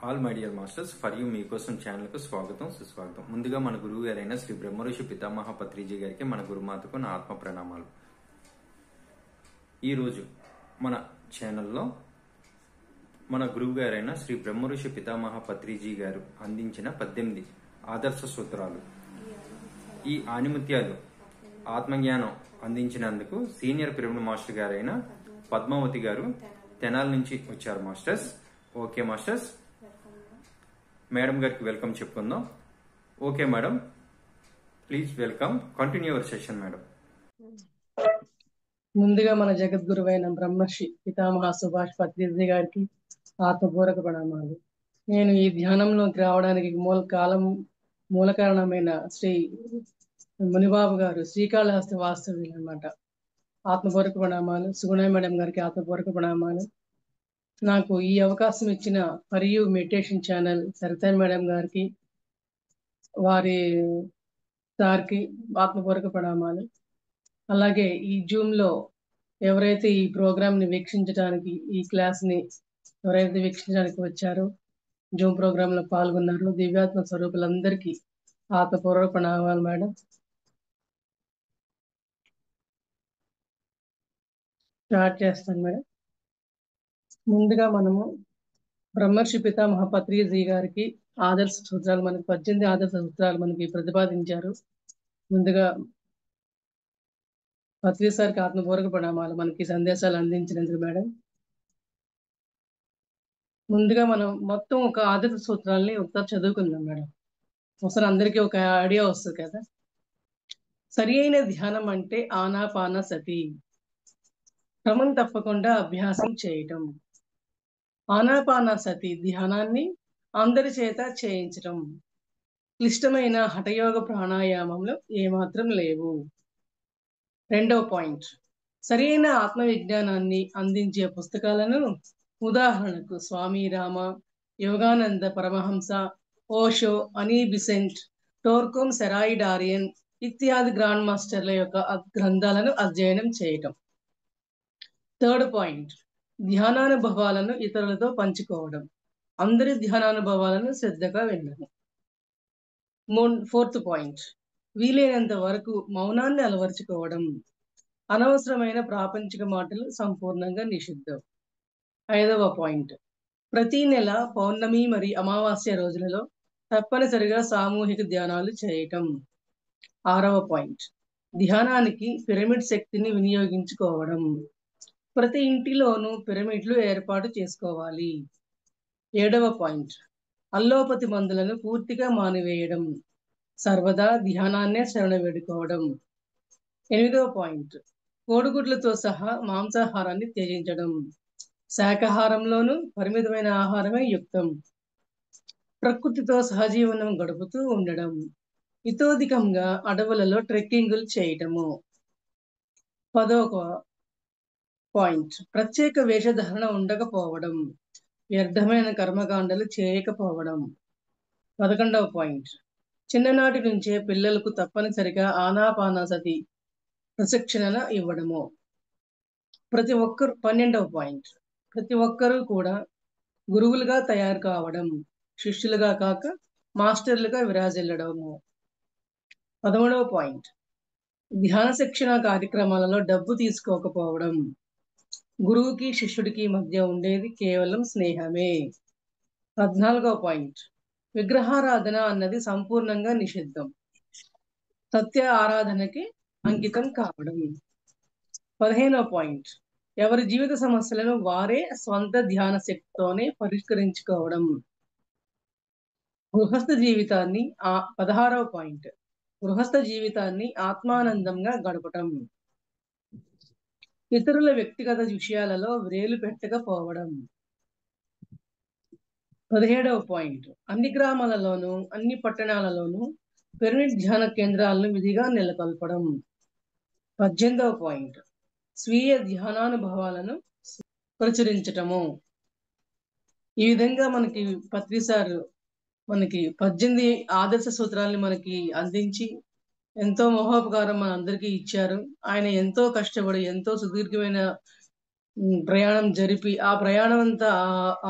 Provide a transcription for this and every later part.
All my dear masters for you మీకోసం ఛానల్కు స్వాగతం సుస్వాగతం. ముందుగా మన గురువు గారైన శ్రీ బ్రహ్మఋషి పితామహ పత్రిజీ గారికి, మన గురుమాతకు నా ఆత్మ ప్రణామాలు. ఈరోజు మన ఛానల్లో మన గురువు గారైన శ్రీ బ్రహ్మఋషి పితామహ పత్రిజీ గారు అందించిన 18 ఆదర్శ సూత్రాలు, ఈ ఆణిముత్యాలు ఆత్మజ్ఞానం అందించినందుకు సీనియర్ పిరమిడ్ మాస్టర్ గారైన పద్మావతి గారు తెనాల నుంచి వచ్చారు మాస్టర్స్. ఓకే మాస్టర్స్, మేడం గారికి వెల్కమ్ చెప్పుకుందాం. Okay madam, please welcome, continue your session madam. ముందుగా మన జగద్గురువైన బ్రహ్మర్షి పితామహ సుభాష్ పత్రిజీ గారికి ఆత్మపూర్వక ప్రణామాలు. నేను ఈ ధ్యానంలోకి రావడానికి మూల కారణమైన శ్రీ మునిబాబు గారు శ్రీకాళహస్తి వాస్తవ్యులు అనమాట. ఆత్మపూర్వక ప్రణామాలు. సుగుణ మేడం గారికి ఆత్మపూర్వక ప్రణామాలు. నాకు ఈ అవకాశం ఇచ్చిన for you meditation channel Saritha madam గారికి, వారి సార్కి ఆత్మపూర్వక ప్రణామాలు. అలాగే ఈ జూమ్ లో ఎవరైతే ఈ ప్రోగ్రామ్ ని వీక్షించడానికి, ఈ క్లాస్ ని ఎవరైతే వీక్షించడానికి వచ్చారో, జూమ్ ప్రోగ్రామ్ లో పాల్గొన్నారో, దివ్యాత్మ స్వరూపులందరికీ ఆత్మపూర్వక ప్రణామాలు మేడం. స్టార్ట్ చేస్తాను మేడం. ముందుగా మనము బ్రహ్మర్షి పితామహ పత్రిజీ గారికి ఆదర్శ సూత్రాలు, మనకి 18 ఆదర్శ సూత్రాలు మనకి ప్రతిపాదించారు. ముందుగా పత్రి సార్కి ఆత్మపూర్వక ప్రణామాలు, మనకి సందేశాలు అందించినందుకు మేడం. ముందుగా మనం మొత్తం ఒక ఆదర్శ సూత్రాలని ఒకసారి చదువుకుందాం మేడం. ఒకసారి అందరికీ ఒక ఐడియా వస్తుంది కదా. సరి అయిన ధ్యానం అంటే ఆనాపాన సతి, క్రమం తప్పకుండా అభ్యాసం చేయటం. ఆనాపాన సతి ధ్యానాన్ని అందరి చేత చేయించటం. క్లిష్టమైన హఠయోగ ప్రాణాయామంలో ఏమాత్రం లేవు. రెండవ పాయింట్, సరైన ఆత్మ విజ్ఞానాన్ని అందించే పుస్తకాలను, ఉదాహరణకు స్వామి రామ, యోగానంద పరమహంస, ఓషో, అని బిసెంట్, టోర్కోమ్ సెరాయిడారియన్ ఇత్యాది గ్రాండ్ మాస్టర్ల యొక్క గ్రంథాలను అధ్యయనం చేయటం. థర్డ్ పాయింట్, ధ్యానానుభవాలను ఇతరులతో పంచుకోవడం. అందరి ధ్యానానుభవాలను శ్రద్ధగా వినడం. ఫోర్త్ పాయింట్, వీలైనంత వరకు మౌనాన్ని అలవర్చుకోవడం. అనవసరమైన ప్రాపంచిక మాటలు సంపూర్ణంగా నిషిద్ధం. 5వ పాయింట్, ప్రతి నెల పౌర్ణమి మరియు అమావాస్య రోజులలో తప్పనిసరిగా సామూహిక ధ్యానాలు చేయటం. 6వ పాయింట్, ధ్యానానికి పిరమిడ్ శక్తిని వినియోగించుకోవడం. ప్రతి ఇంటిలోనూ పిరమిడ్లు ఏర్పాటు చేసుకోవాలి. 7వ పాయింట్, అల్లోపతి మందులను పూర్తిగా మానివేయడం. సర్వదా ధ్యానాన్నే శరణ వేడుకోవడం. 8వ పాయింట్, కోడిగుడ్లతో సహా మాంసాహారాన్ని త్యజించడం. శాకాహారంలోనూ పరిమితమైన ఆహారమే యుక్తం. ప్రకృతితో సహజీవనం గడుపుతూ ఉండడం. ఇతోధికంగా అడవులలో ట్రెక్కింగులు చేయటము. 10వ పాయింట్, ప్రత్యేక వేషధారణ ఉండకపోవడం. వ్యర్థమైన కర్మకాండలు చేయకపోవడం. 11వ పాయింట్, చిన్ననాటి నుంచే పిల్లలకు తప్పనిసరిగా ఆనాపానసతి ప్రశిక్షణ ఇవ్వడము. 12వ పాయింట్, ప్రతి ఒక్కరూ కూడా గురువులుగా తయారు కావడం, శిష్యులుగా కాక మాస్టర్లుగా విరాజిల్లడము. 13వ పాయింట్, ధ్యాన శిక్షణ కార్యక్రమాలలో డబ్బు తీసుకోకపోవడం. గురువుకి శిష్యుడికి మధ్య ఉండేది కేవలం స్నేహమే. 14వ పాయింట్, విగ్రహారాధన అన్నది సంపూర్ణంగా నిషిద్ధం. సత్య ఆరాధనకి అంకితం కావడం. 15వ పాయింట్, ఎవరి జీవిత సమస్యలను వారే స్వంత ధ్యాన శక్తితోనే పరిష్కరించుకోవడం. గృహస్థ జీవితాన్ని 16వ పాయింట్, గృహస్థ జీవితాన్ని ఆత్మానందంగా గడపటం. ఇతరుల వ్యక్తిగత విషయాలలో వ్రేలు పెట్టకపోవడం. 17వ పాయింట్, అన్ని గ్రామాలలోనూ అన్ని పట్టణాలలోనూ పిరమిడ్ ధ్యాన కేంద్రాలను విధిగా నెలకొల్పడం. 18వ పాయింట్, స్వీయ ధ్యానానుభవాలను ప్రచురించటము. ఈ విధంగా మనకి పత్రి సార్ మనకి 18 ఆదర్శ సూత్రాలను మనకి అందించి ఎంతో మహోపకారం మన అందరికీ ఇచ్చారు. ఆయన ఎంతో కష్టపడి ఎంతో సుదీర్ఘమైన ప్రయాణం జరిపి ఆ ప్రయాణం అంతా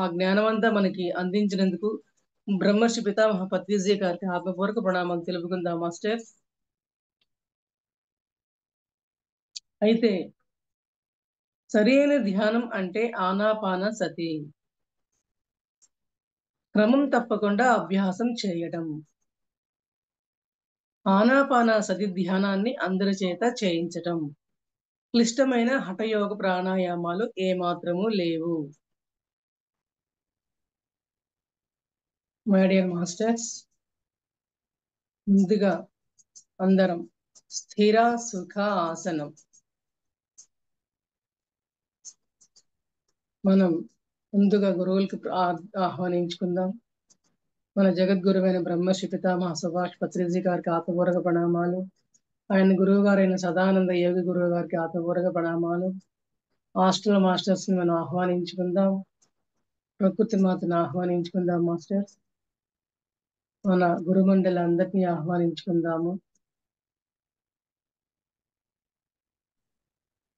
ఆ జ్ఞానం అంతా మనకి అందించినందుకు బ్రహ్మర్షి పితామహ పత్రిజీ గారికి ఆత్మపూర్వక ప్రణామాలు తెలుపుకుందాం మాస్టర్. అయితే సరైన ధ్యానం అంటే ఆనాపాన సతి, క్రమం తప్పకుండా అభ్యాసం చేయడం. ఆనాపాన సతి ధ్యానాన్ని అందరి చేత చేయించటం. క్లిష్టమైన హఠయోగ ప్రాణాయామాలు ఏమాత్రము లేవు. మై డియర్ మాస్టర్స్, ముందుగా అందరం స్థిర సుఖ ఆసనం. మనం ముందుగా గురువులకి ఆహ్వానించుకుందాం. మన జగద్గురువైన బ్రహ్మర్షి పితామహ సుభాష్ పత్రిజీ గారికి ఆత్మపూర్వక ప్రణామాలు. ఆయన గురువు గారైన సదానంద యోగి గురువు గారికి ఆత్మపూర్వక ప్రణామాలు. హాస్టల్ మాస్టర్స్ ని మనం ఆహ్వానించుకుందాం. ప్రకృతి మాతను ఆహ్వానించుకుందాం మాస్టర్స్. మన గురుమండలి అందరినీ ఆహ్వానించుకుందాము.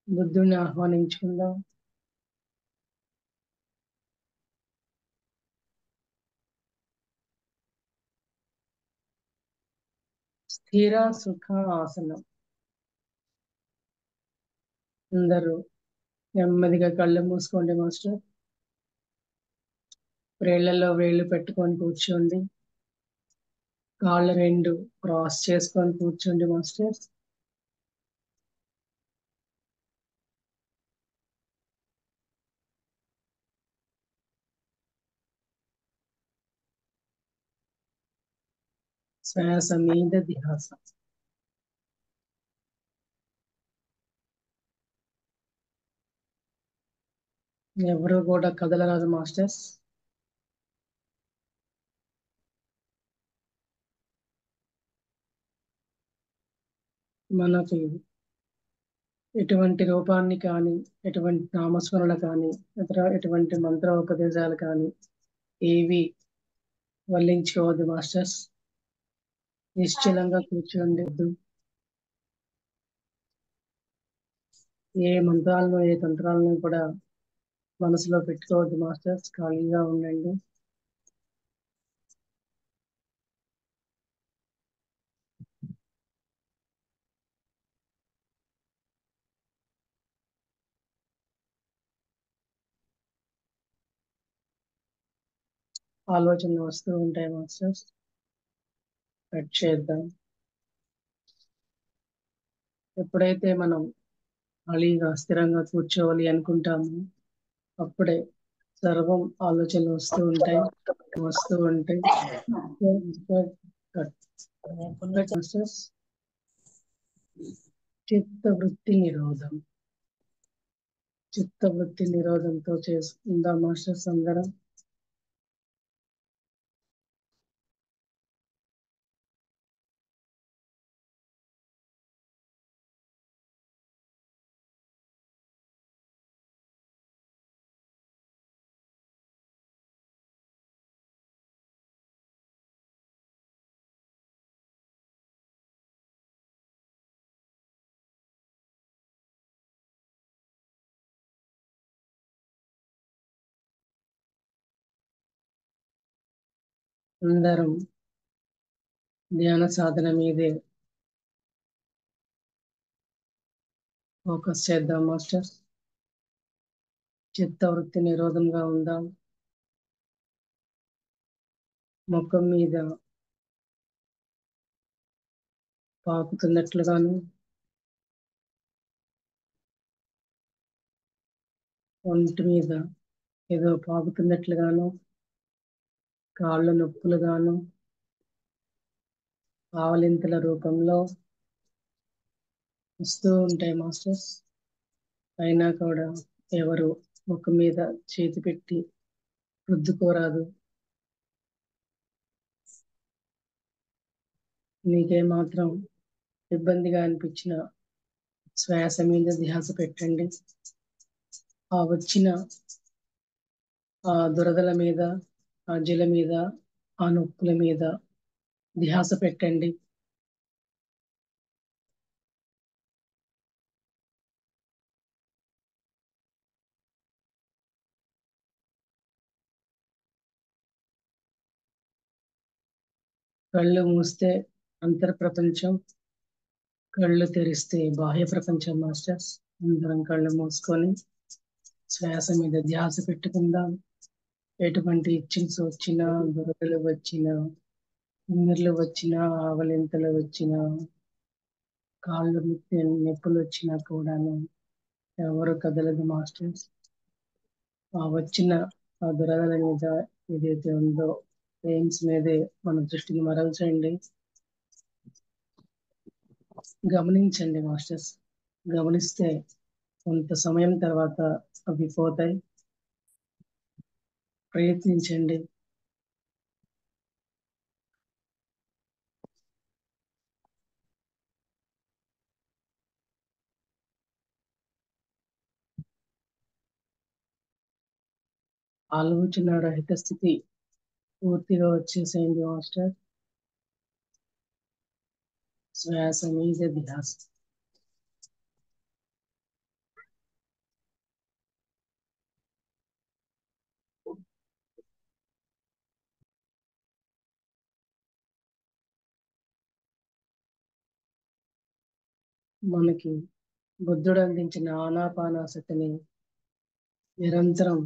బుద్ధుడిని ఆహ్వానించుకుందాం. స్థిర సుఖ ఆసనం. అందరూ నెమ్మదిగా కళ్ళు మూసుకోండి మాస్టర్. వేళ్లలో వేళ్లు పెట్టుకొని కూర్చోండి. కాళ్ళు రెండు క్రాస్ చేసుకొని కూర్చోండి మాస్టర్స్. శ్వాస మీద ధ్యాస. ఎవరు కూడా కదలరాదు మాస్టర్స్. మనకి ఎటువంటి రూపాన్ని కానీ, ఎటువంటి నామస్మరణ కానీ, ఎటువంటి మంత్రోపదేశాలు కానీ ఏవి వల్లించుకోవద్దు మాస్టర్స్. నిశ్చలంగా కూర్చోండి. ఏ మంత్రాలను, ఏ తంత్రాలను కూడా మనసులో పెట్టుకోవద్దు మాస్టర్స్. ఖాళీగా ఉండండి. ఆలోచనలు వస్తూ ఉంటాయి మాస్టర్స్. కట్ చేద్దాం. ఎప్పుడైతే మనం ఖాళీగా స్థిరంగా కూర్చోవాలి అనుకుంటామో అప్పుడే సర్వం ఆలోచనలు వస్తూ ఉంటాయి. మాస్టర్స్, చిత్తవృత్తి నిరోధం. చిత్తవృత్తి నిరోధంతో చేసుకుందాం మాస్టర్స్ అందరం. అందరం ధ్యాన సాధన మీదే ఫోకస్ చేద్దాం మాస్టర్స్. చిత్తవృత్తి నిరోధంగా ఉందాం. ముఖం మీద పాకుతున్నట్లుగాను, ఒంటి మీద ఏదో పాకుతున్నట్లుగాను, కాళ్ళు నొప్పులుగాను, ఆవలింతల రూపంలో వస్తూ ఉంటాయి మాస్టర్స్. అయినా కూడా ఎవరు ముఖం మీద చేతి పెట్టి రుద్దుకోరాదు. మీకేమాత్రం ఇబ్బందిగా అనిపించిన శ్వాస మీద ధ్యాస పెట్టండి. ఆ వచ్చిన ఆ దురదల మీద, ఆ జల మీద, ఆ నొప్పుల మీద ధ్యాస పెట్టండి. కళ్ళు మూస్తే అంతర్ ప్రపంచం, కళ్ళు తెరిస్తే బాహ్య ప్రపంచం మాస్టర్స్. అందరం కళ్ళు మూసుకొని శ్వాస మీద ధ్యాస పెట్టుకుందాం. ఎటువంటి ఇచ్చింగ్స్ వచ్చినా, దురదలు వచ్చినా, తిమ్మిర్లు వచ్చినా, ఆవలింతలు వచ్చినా, కాళ్ళు నొప్పులు వచ్చినా కూడాను ఎవరు కదలదు మాస్టర్స్. ఆ వచ్చిన ఆ దురదల మీద ఏదైతే ఉందో పెయిన్స్ మీదే మన దృష్టిని మరల్చండి. గమనించండి మాస్టర్స్. గమనిస్తే కొంత సమయం తర్వాత అవి పోతాయి. ప్రయత్నించండి. ఆలోచన రహిత స్థితి పూర్తిగా వచ్చేసేయండి మాస్టర్. శ్వాస మీద ధ్యాస. మనకి బుద్ధుడు అందించిన ఆనాపానాసతిని నిరంతరం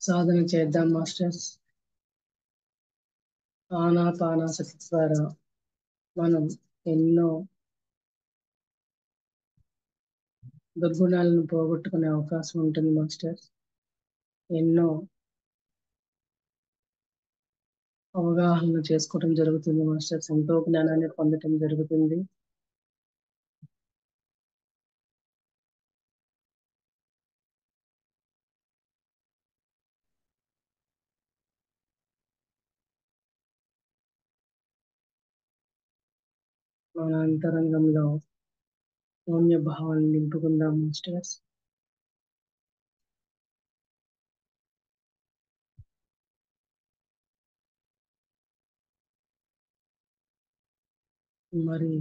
సాధన చేద్దాం మాస్టర్స్. ఆనాపానాసతి ద్వారా మనం ఎన్నో దుర్గుణాలను పోగొట్టుకునే అవకాశం ఉంటుంది మాస్టర్స్. ఎన్నో అవగాహన చేసుకోవడం జరుగుతుంది మాస్టర్స్. ఎంతో జ్ఞానాన్ని పొందడం జరుగుతుంది. మన అంతరంగంలో శూన్య భావాన్ని నింపుకుందాం మాస్టర్స్. మరి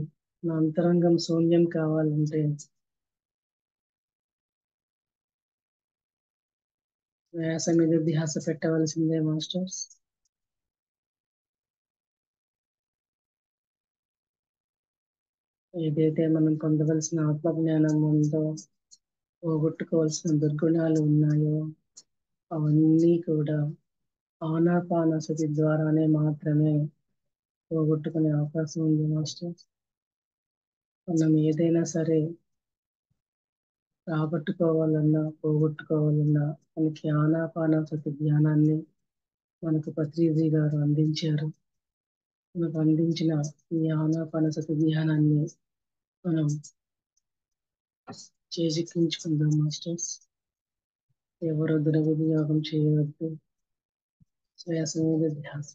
నా అంతరంగం శూన్యం కావాలంటే శ్వాస మీద ధ్యాస పెట్టవలసిందే మాస్టర్స్. ఏదైతే మనం పొందవలసిన ఆత్మజ్ఞానం ఉందో, పోగొట్టుకోవాల్సిన దుర్గుణాలు ఉన్నాయో అవన్నీ కూడా ఆనాపానసతి ద్వారానే మాత్రమే పోగొట్టుకునే అవకాశం ఉంది మాస్టర్స్. మనం ఏదైనా సరే రాబట్టుకోవాలన్నా, పోగొట్టుకోవాలన్నా మనకి ఆనాపానసతి జ్ఞానాన్ని మనకు పత్రిజీ గారు అందించారు. మనకు అందించిన ఈ ఆనాపానసతి జ్ఞానాన్ని మనం చేజిక్కించుకుందాం మాస్టర్స్. ఎవరు దుర్వినియోగం చేయవద్దు. శ్వాస మీద ధ్యాస.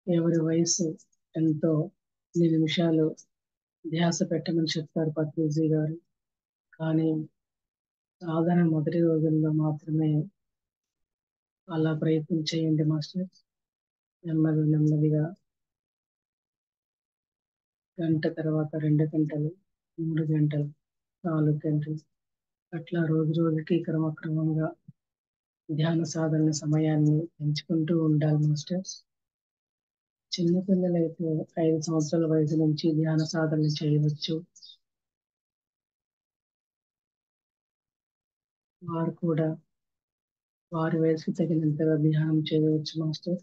ఎవరి వయసు ఎంతో 8 నిమిషాలు ధ్యాస పెట్టమని చెప్తారు పత్రిజీ గారు. కానీ సాధారణ మొదటి రోజుల్లో మాత్రమే అలా ప్రయత్నం చేయండి మాస్టర్. నెమ్మదిగా గంట తర్వాత 2 గంటలు, 3 గంటలు, 4 గంటలు అట్లా రోజు రోజుకి క్రమక్రమంగా ధ్యాన సాధన సమయాన్ని పెంచుకుంటూ ఉండాలి మాస్టర్స్. చిన్నపిల్లలైతే 5 సంవత్సరాల వయసు నుంచి ధ్యాన సాధన చేయవచ్చు. వారు కూడా వారి వయసుకు తగినంతగా ధ్యానం చేయవచ్చు మాస్టర్.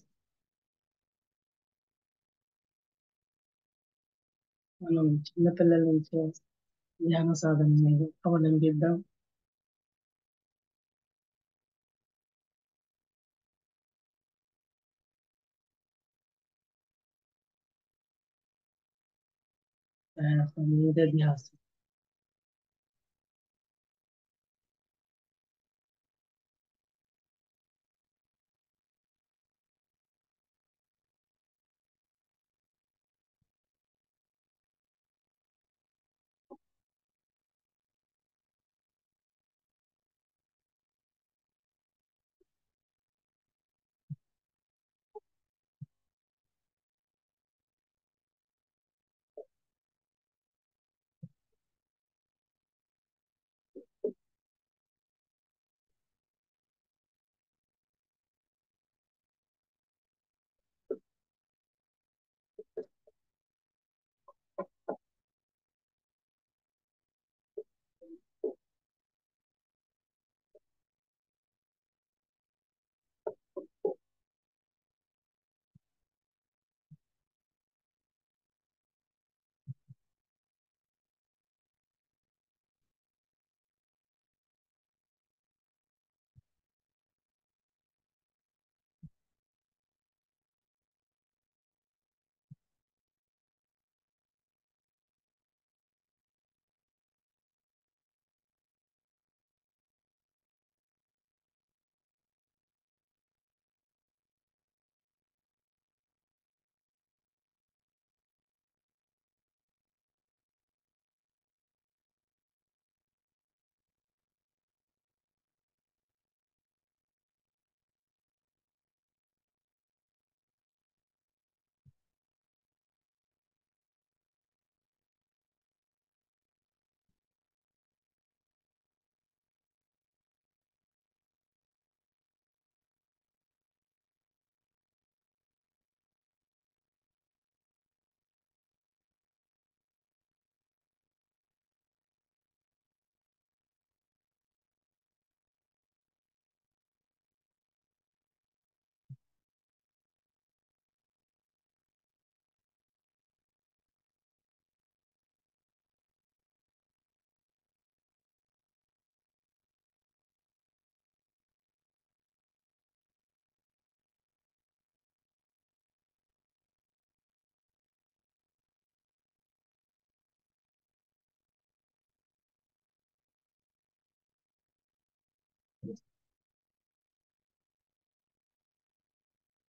మనం చిన్నపిల్లల నుంచే ధ్యాన సాధనని అవలంబిద్దాం. ధ్యాస మీద ధ్యాస.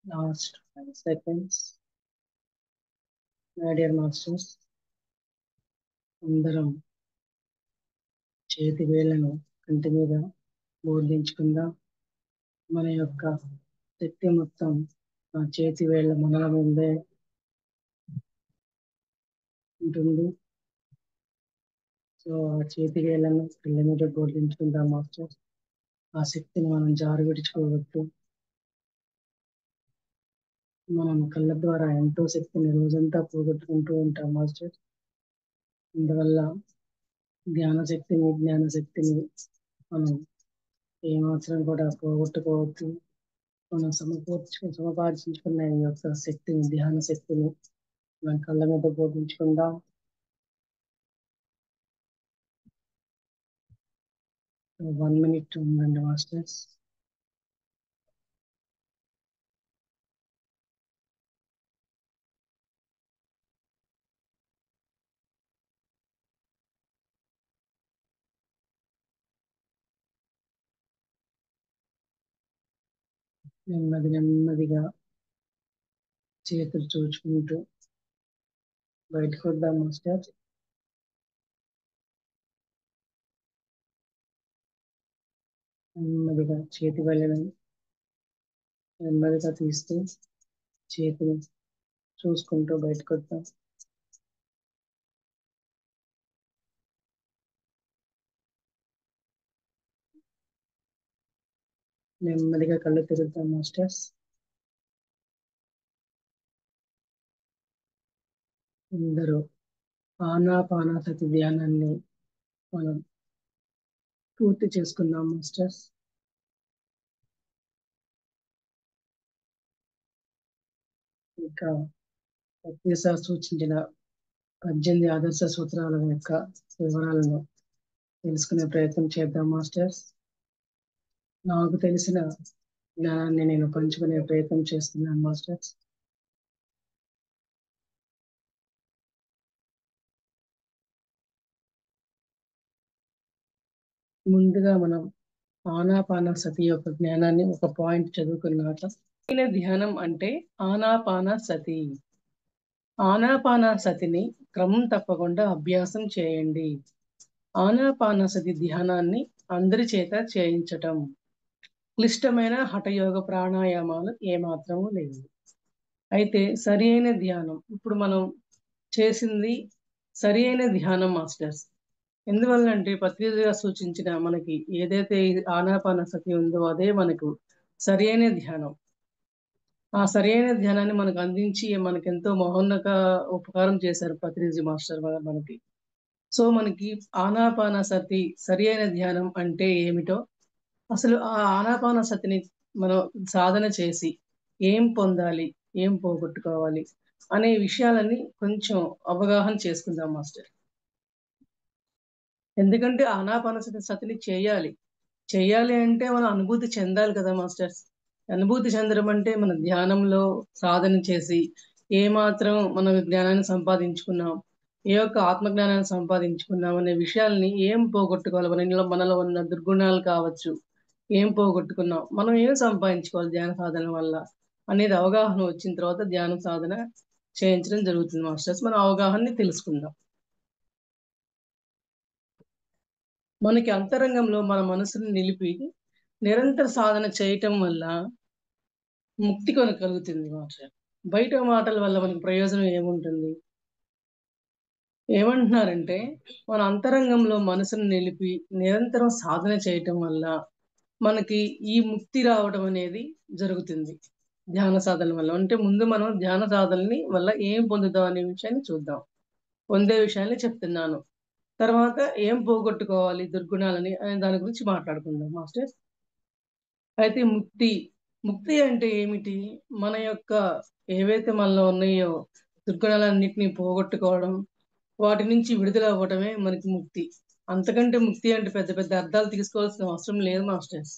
Last 5 seconds. My dear masters, అందరం చేతి వేళ్లను కంటి మీద బోర్లించుకుందాం. మన యొక్క శక్తి మొత్తం ఆ చేతి వేళ్ల మనల ముందే ఉంటుంది. సో ఆ చేతి వేళ్లను కళ్ళ మీద బోర్లించుకుందాం మాస్టర్. ఆ శక్తిని మనం జారు విడుచుకోవద్దు. మనం కళ్ళ ద్వారా ఎంతో శక్తిని రోజంతా పోగొట్టుకుంటూ ఉంటాం మాస్టర్. అందువల్ల జ్ఞాన శక్తిని మనం ఏమాత్రం కూడా పోగొట్టుకోవద్దు. మనం సమపార్చించుకున్న ఈ యొక్క శక్తిని, ధ్యాన శక్తిని మనం కళ్ళ మీద బోధించుకుందాం. 1 minute ఉందండి మాస్టర్స్. నెమ్మదిగా చేతులు చూచుకుంటూ బయటకు వద్దాం మాస్టర్. నెమ్మదిగా చేతి వేళ్ళని నెమ్మదిగా తీస్తూ చేతిని చూసుకుంటూ బయటకు వద్దాం. నెమ్మదిగా కళ్ళు తెరుద్దాం మాస్టర్స్. అందరూ ఆనాపానసతి ధ్యానాన్ని మనం పూర్తి చేసుకుందాం మాస్టర్స్. ఇంకా ప్రతిసారి సూచించిన 18 ఆదర్శ సూత్రాల యొక్క వివరాలను తెలుసుకునే ప్రయత్నం చేద్దాం మాస్టర్స్. నాకు తెలిసిన జ్ఞానాన్ని నేను పంచుకునే ప్రయత్నం చేస్తున్నాను మాస్టర్స్. ముందుగా మనం ఆనాపానసతి యొక్క జ్ఞానాన్ని ఒక పాయింట్ చదువుకున్నాక, ధ్యానం అంటే ఆనాపానసతి. ఆనాపానసతిని క్రమం తప్పకుండా అభ్యాసం చేయండి. ఆనాపానసతి ధ్యానాన్ని అందరి చేత చేయించటం క్లిష్టమైన హఠయోగ ప్రాణాయామాలు ఏమాత్రము లేవు. అయితే సరి అయిన ధ్యానం, ఇప్పుడు మనం చేసింది సరి అయిన ధ్యానం మాస్టర్స్. ఎందువల్లంటే పత్రికగా సూచించిన మనకి ఏదైతే ఆనాపానసతి ఉందో అదే మనకు సరి అయిన ధ్యానం. ఆ సరి అయిన ధ్యానాన్ని మనకు అందించి మనకెంతో మహోన్నత ఉపకారం చేశారు పత్రిజీ మాస్టర్ మనకి. సో మనకి ఆనాపానసతి సరి అయిన ధ్యానం అంటే ఏమిటో, అసలు ఆ ఆనాపానసతిని మనం సాధన చేసి ఏం పొందాలి, ఏం పోగొట్టుకోవాలి అనే విషయాలన్నీ కొంచెం అవగాహన చేసుకుందాం మాస్టర్. ఎందుకంటే ఆనాపానసతిని చేయాలి అంటే మనం అనుభూతి చెందాలి కదా మాస్టర్స్. అనుభూతి చెందడం అంటే మన ధ్యానంలో సాధన చేసి ఏమాత్రం మన జ్ఞానాన్ని సంపాదించుకున్నాం, ఏ యొక్క ఆత్మజ్ఞానాన్ని సంపాదించుకున్నాం అనే విషయాల్ని ఏం పోగొట్టుకోవాలి, మనలో ఉన్న దుర్గుణాలు కావచ్చు, ఏం పోగొట్టుకున్నాం, మనం ఏం సంపాదించుకోవాలి ధ్యాన సాధన వల్ల అనేది అవగాహన వచ్చిన తర్వాత ధ్యాన సాధన చేయించడం జరుగుతుంది మాస్టర్స్. మనం అవగాహనని తెలుసుకుందాం. మనకి అంతరంగంలో మన మనసుని నిలిపి నిరంతర సాధన చేయటం వల్ల ముక్తి కలుగుతుంది మాస్టర్. బయట మాటల వల్ల మనకి ప్రయోజనం ఏముంటుంది? ఏమంటున్నారంటే మన అంతరంగంలో మనసును నిలిపి నిరంతరం సాధన చేయటం వల్ల మనకి ఈ ముక్తి రావడం అనేది జరుగుతుంది ధ్యాన సాధన వల్ల. అంటే ముందు మనం ధ్యాన సాధనని వల్ల ఏం పొందుతాం అనే విషయాన్ని చూద్దాం. పొందే విషయాన్ని చెప్తున్నాను. తర్వాత ఏం పోగొట్టుకోవాలి దుర్గుణాలని అనే దాని గురించి మాట్లాడుకుందాం మాస్టర్. అయితే ముక్తి అంటే ఏమిటి? మన యొక్క ఏవైతే మనలో ఉన్నాయో దుర్గుణాలన్నింటినీ పోగొట్టుకోవడం, వాటి నుంచి విడుదల అవ్వడమే మనకి ముక్తి. అంతకంటే ముక్తి అంటే పెద్ద పెద్ద అర్థాలు తీసుకోవాల్సిన అవసరం లేదు మాస్టర్స్.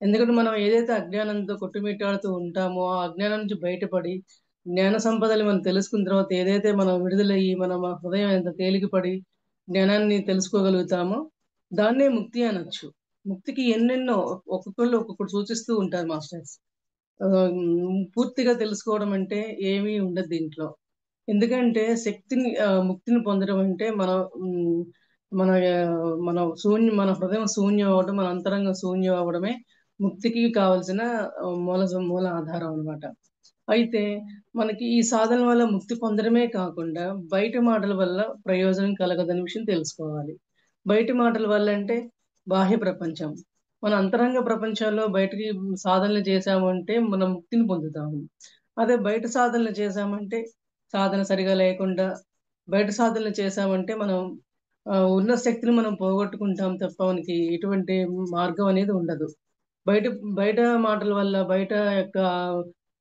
ఎందుకంటే మనం ఏదైతే అజ్ఞానంతో కొట్టుమిట్టాడుతూ ఉంటామో ఆ అజ్ఞానం నుంచి బయటపడి జ్ఞాన సంపదలు మనం తెలుసుకున్న తర్వాత ఏదైతే మనం విడుదలయ్యి మన హృదయం ఎంత తేలికపడి జ్ఞానాన్ని తెలుసుకోగలుగుతామో దాన్నే ముక్తి అనొచ్చు. ముక్తికి ఎన్నెన్నో ఒక్కొక్కళ్ళు ఒక్కొక్కటి సూచిస్తూ ఉంటారు మాస్టర్స్. పూర్తిగా తెలుసుకోవడం అంటే ఏమీ ఉండదు దీంట్లో. ఎందుకంటే ముక్తిని పొందడం అంటే హ్మ్, మన మన హృదయం శూన్యం అవ్వడం, మన అంతరంగం శూన్యం అవ్వడమే ముక్తికి కావాల్సిన మూల ఆధారం అన్నమాట. అయితే మనకి ఈ సాధన వల్ల ముక్తి పొందడమే కాకుండా బయట మాటల వల్ల ప్రయోజనం కలగదనే విషయం తెలుసుకోవాలి. బయట మాటల వల్ల అంటే బాహ్య ప్రపంచం. మన అంతరంగ ప్రపంచంలో బయటికి సాధనలు చేశాము అంటే మనం ముక్తిని పొందుతాము. అదే బయట సాధనలు చేశామంటే సాధన సరిగా లేకుండా బయట సాధనలు చేశామంటే మనం ఉన్న శక్తిని మనం పోగొట్టుకుంటాం తప్ప మనకి ఎటువంటి మార్గం అనేది ఉండదు. బయట బయట మాటల వల్ల బయట యొక్క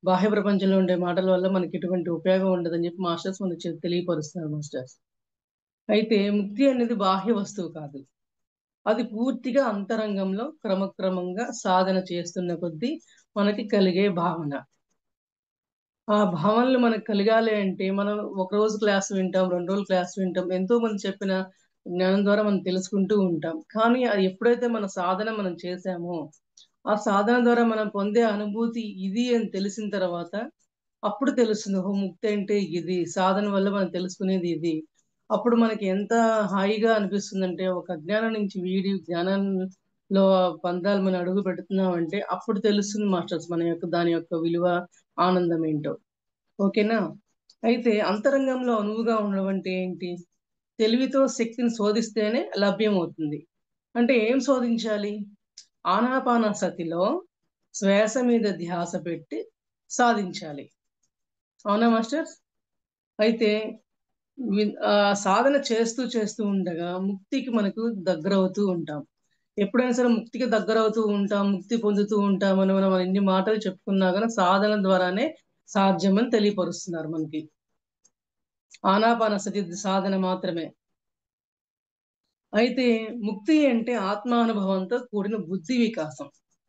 బాహ్య ప్రపంచంలో ఉండే మాటల వల్ల మనకి ఎటువంటి ఉపయోగం ఉండదని చెప్పి మాస్టర్స్ మనకు తెలియపరుస్తున్నారు మాస్టర్స్. అయితే ముక్తి అనేది బాహ్య వస్తువు కాదు. అది పూర్తిగా అంతరంగంలో క్రమక్రమంగా సాధన చేస్తున్న కొద్దీ మనకి కలిగే భావన. ఆ భావనలు మనకు కలగాలి అంటే మనం ఒక రోజు క్లాస్ వింటాం, 2 రోజులు క్లాస్ వింటాం. ఎంతో మంది చెప్పిన జ్ఞానం ద్వారా మనం తెలుసుకుంటూ ఉంటాం. కానీ అది ఎప్పుడైతే మనం చేశామో, ఆ సాధన ద్వారా మనం పొందే అనుభూతి ఇది అని తెలిసిన తర్వాత అప్పుడు తెలుస్తుంది. ఓహో! ముక్తి అంటే ఇది. సాధన వల్ల మనం తెలుసుకునేది ఇది. అప్పుడు మనకి ఎంత హాయిగా అనిపిస్తుందంటే, ఒక అజ్ఞానం నుంచి వీడి జ్ఞానంలో పందాలు మనం అడుగు పెడుతున్నామంటే, అప్పుడు తెలుస్తుంది మాస్టర్స్ దాని యొక్క విలువ, ఆనందం ఏంటో. ఓకేనా? అయితే అంతరంగంలో అనువుగా ఉండడం అంటే ఏంటి? తెలివితో శక్తిని శోధిస్తేనే లభ్యమవుతుంది. అంటే ఏం శోధించాలి? ఆనాపానసతిలో శ్వాస మీద ధ్యాస పెట్టి సాధించాలి. అవునా మాస్టర్స్? అయితే సాధన చేస్తూ ఉండగా ముక్తికి మనకు దగ్గరవుతూ ఉంటాం. ఎప్పుడైనా సరే ముక్తికి దగ్గరవుతూ ఉంటాం, ముక్తి పొందుతూ ఉంటామని మనం ఎన్ని మాటలు చెప్పుకున్నా గాని సాధన ద్వారానే సాధ్యమని తెలియపరుస్తున్నారు మనకి. ఆనాపానసతి సాధన మాత్రమే. అయితే ముక్తి అంటే ఆత్మానుభవంతో కూడిన బుద్ధి వికాసం.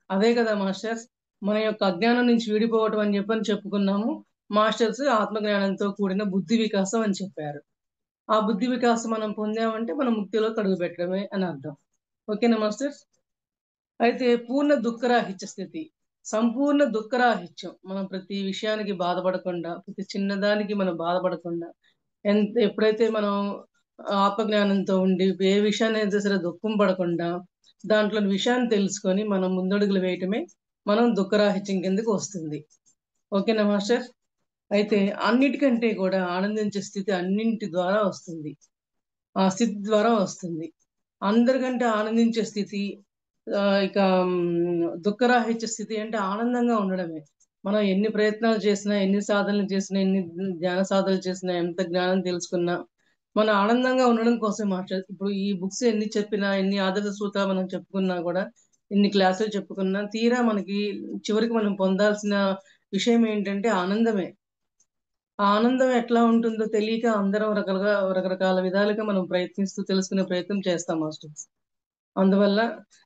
అదే కదా మాస్టర్స్! మన యొక్క అజ్ఞానం నుంచి విడిపోవటం అని చెప్పుకున్నాము. మాస్టర్స్ ఆత్మజ్ఞానంతో కూడిన బుద్ధి వికాసం అని చెప్పారు. ఆ బుద్ధి వికాసం మనం పొందామంటే మనం ముక్తిలోకి అడుగుపెట్టడమే అని అర్థం. ఓకేనా మాస్టర్స్? అయితే పూర్ణ దుఃఖరాహిత్య స్థితి. సంపూర్ణ దుఃఖరాహిత్యం. మనం ప్రతి విషయానికి బాధపడకుండా, ప్రతి చిన్నదానికి మనం బాధపడకుండా, ఎప్పుడైతే మనం ఆత్మజ్ఞానంతో ఉండి, ఏ విషయాన్నైతే సరే దుఃఖం పడకుండా, దాంట్లోని విషయాన్ని తెలుసుకొని మనం ముందడుగులు వేయటమే మనం దుఃఖరాహిత్యం కిందకి వస్తుంది. ఓకేనా మాస్టర్? అయితే అన్నిటికంటే కూడా ఆనందించే స్థితి అన్నింటి ద్వారా వస్తుంది. ఆ స్థితి ద్వారా వస్తుంది. అందరికంటే ఆనందించే స్థితి ఇక దుఃఖరాహిత్య స్థితి అంటే ఆనందంగా ఉండడమే. మనం ఎన్ని ప్రయత్నాలు చేసినా, ఎన్ని సాధనలు చేసినా, ఎన్ని ధ్యాన సాధనలు చేసినా, ఎంత జ్ఞానం తెలుసుకున్నా, మనం ఆనందంగా ఉండడం కోసం ఇప్పుడు ఈ బుక్స్ ఎన్ని చెప్పినా, ఎన్ని ఆదర్శ సూత్రాలు మనం చెప్పుకున్నా కూడా, ఎన్ని క్లాసులు చెప్పుకున్నా, తీరా మనకి చివరికి మనం పొందాల్సిన విషయం ఏంటంటే ఆనందమే. ఆ ఆనందం ఎట్లా ఉంటుందో తెలియక అందరం రకరకాల విధాలుగా మనం ప్రయత్నిస్తూ తెలుసుకునే ప్రయత్నం చేస్తాం మాస్టర్స్. అందువల్ల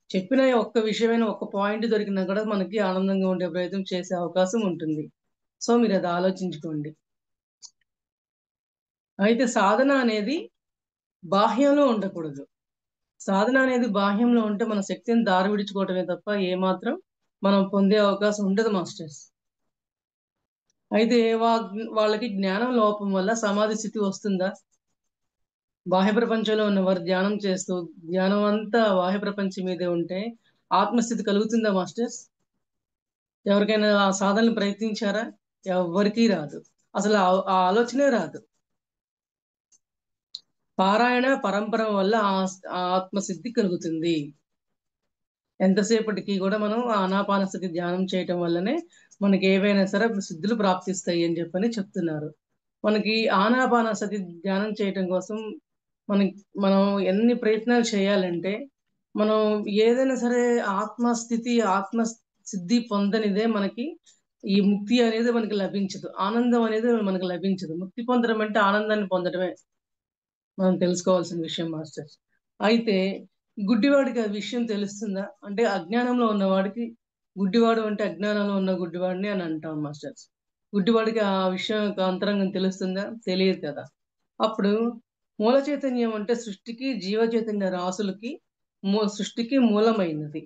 చెప్పిన ఒక్క విషయమైన ఒక్క పాయింట్ దొరికినా కూడా మనకి ఆనందంగా ఉండే ప్రయత్నం చేసే అవకాశం ఉంటుంది. సో మీరు అది ఆలోచించుకోండి. అయితే సాధన అనేది బాహ్యంలో ఉండకూడదు. సాధన అనేది బాహ్యంలో ఉంటే మన శక్తిని దారి విడుచుకోవటమే తప్ప ఏమాత్రం మనం పొందే అవకాశం ఉండదు మాస్టర్స్. అయితే వాళ్ళకి జ్ఞానం లోపం వల్ల సమాధి స్థితి వస్తుందా? బాహ్య ప్రపంచంలో ఉన్నవారు ధ్యానం చేస్తూ ధ్యానం అంతా బాహ్య ప్రపంచం మీదే ఉంటే ఆత్మస్థితి కలుగుతుందా మాస్టర్స్? ఎవరికైనా ఆ సాధనలు ప్రయత్నించారా? ఎవ్వరికీ రాదు. అసలు ఆ ఆలోచనే రాదు. పారాయణ పరంపర వల్ల ఆ ఆత్మసిద్ధి కలుగుతుంది. ఎంతసేపటికి కూడా మనం ఆనాపానసతి ధ్యానం చేయటం వల్లనే మనకి ఏవైనా సరే సిద్ధులు ప్రాప్తిస్తాయి అని చెప్తున్నారు. మనకి ఆనాపానసతి ధ్యానం చేయటం కోసం మనం ఎన్ని ప్రయత్నాలు చేయాలంటే మనం ఏదైనా సరే ఆత్మ సిద్ధి పొందనిదే మనకి ఈ ముక్తి అనేది మనకి లభించదు. ఆనందం అనేది మనకి లభించదు. ముక్తి పొందడం అంటే ఆనందాన్ని పొందడమే మనం తెలుసుకోవాల్సిన విషయం మాస్టర్స్. అయితే గుడ్డివాడికి ఆ విషయం తెలుస్తుందా? అంటే అజ్ఞానంలో ఉన్నవాడికి గుడ్డివాడు అంటే అజ్ఞానంలో ఉన్న గుడ్డివాడిని అని అంటాం మాస్టర్స్. గుడ్డివాడికి ఆ విషయం యొక్క అంతరంగం తెలుస్తుందా? తెలియదు కదా. అప్పుడు మూల చైతన్యం అంటే సృష్టికి జీవ చైతన్య రాసులకి సృష్టికి మూలమైనది.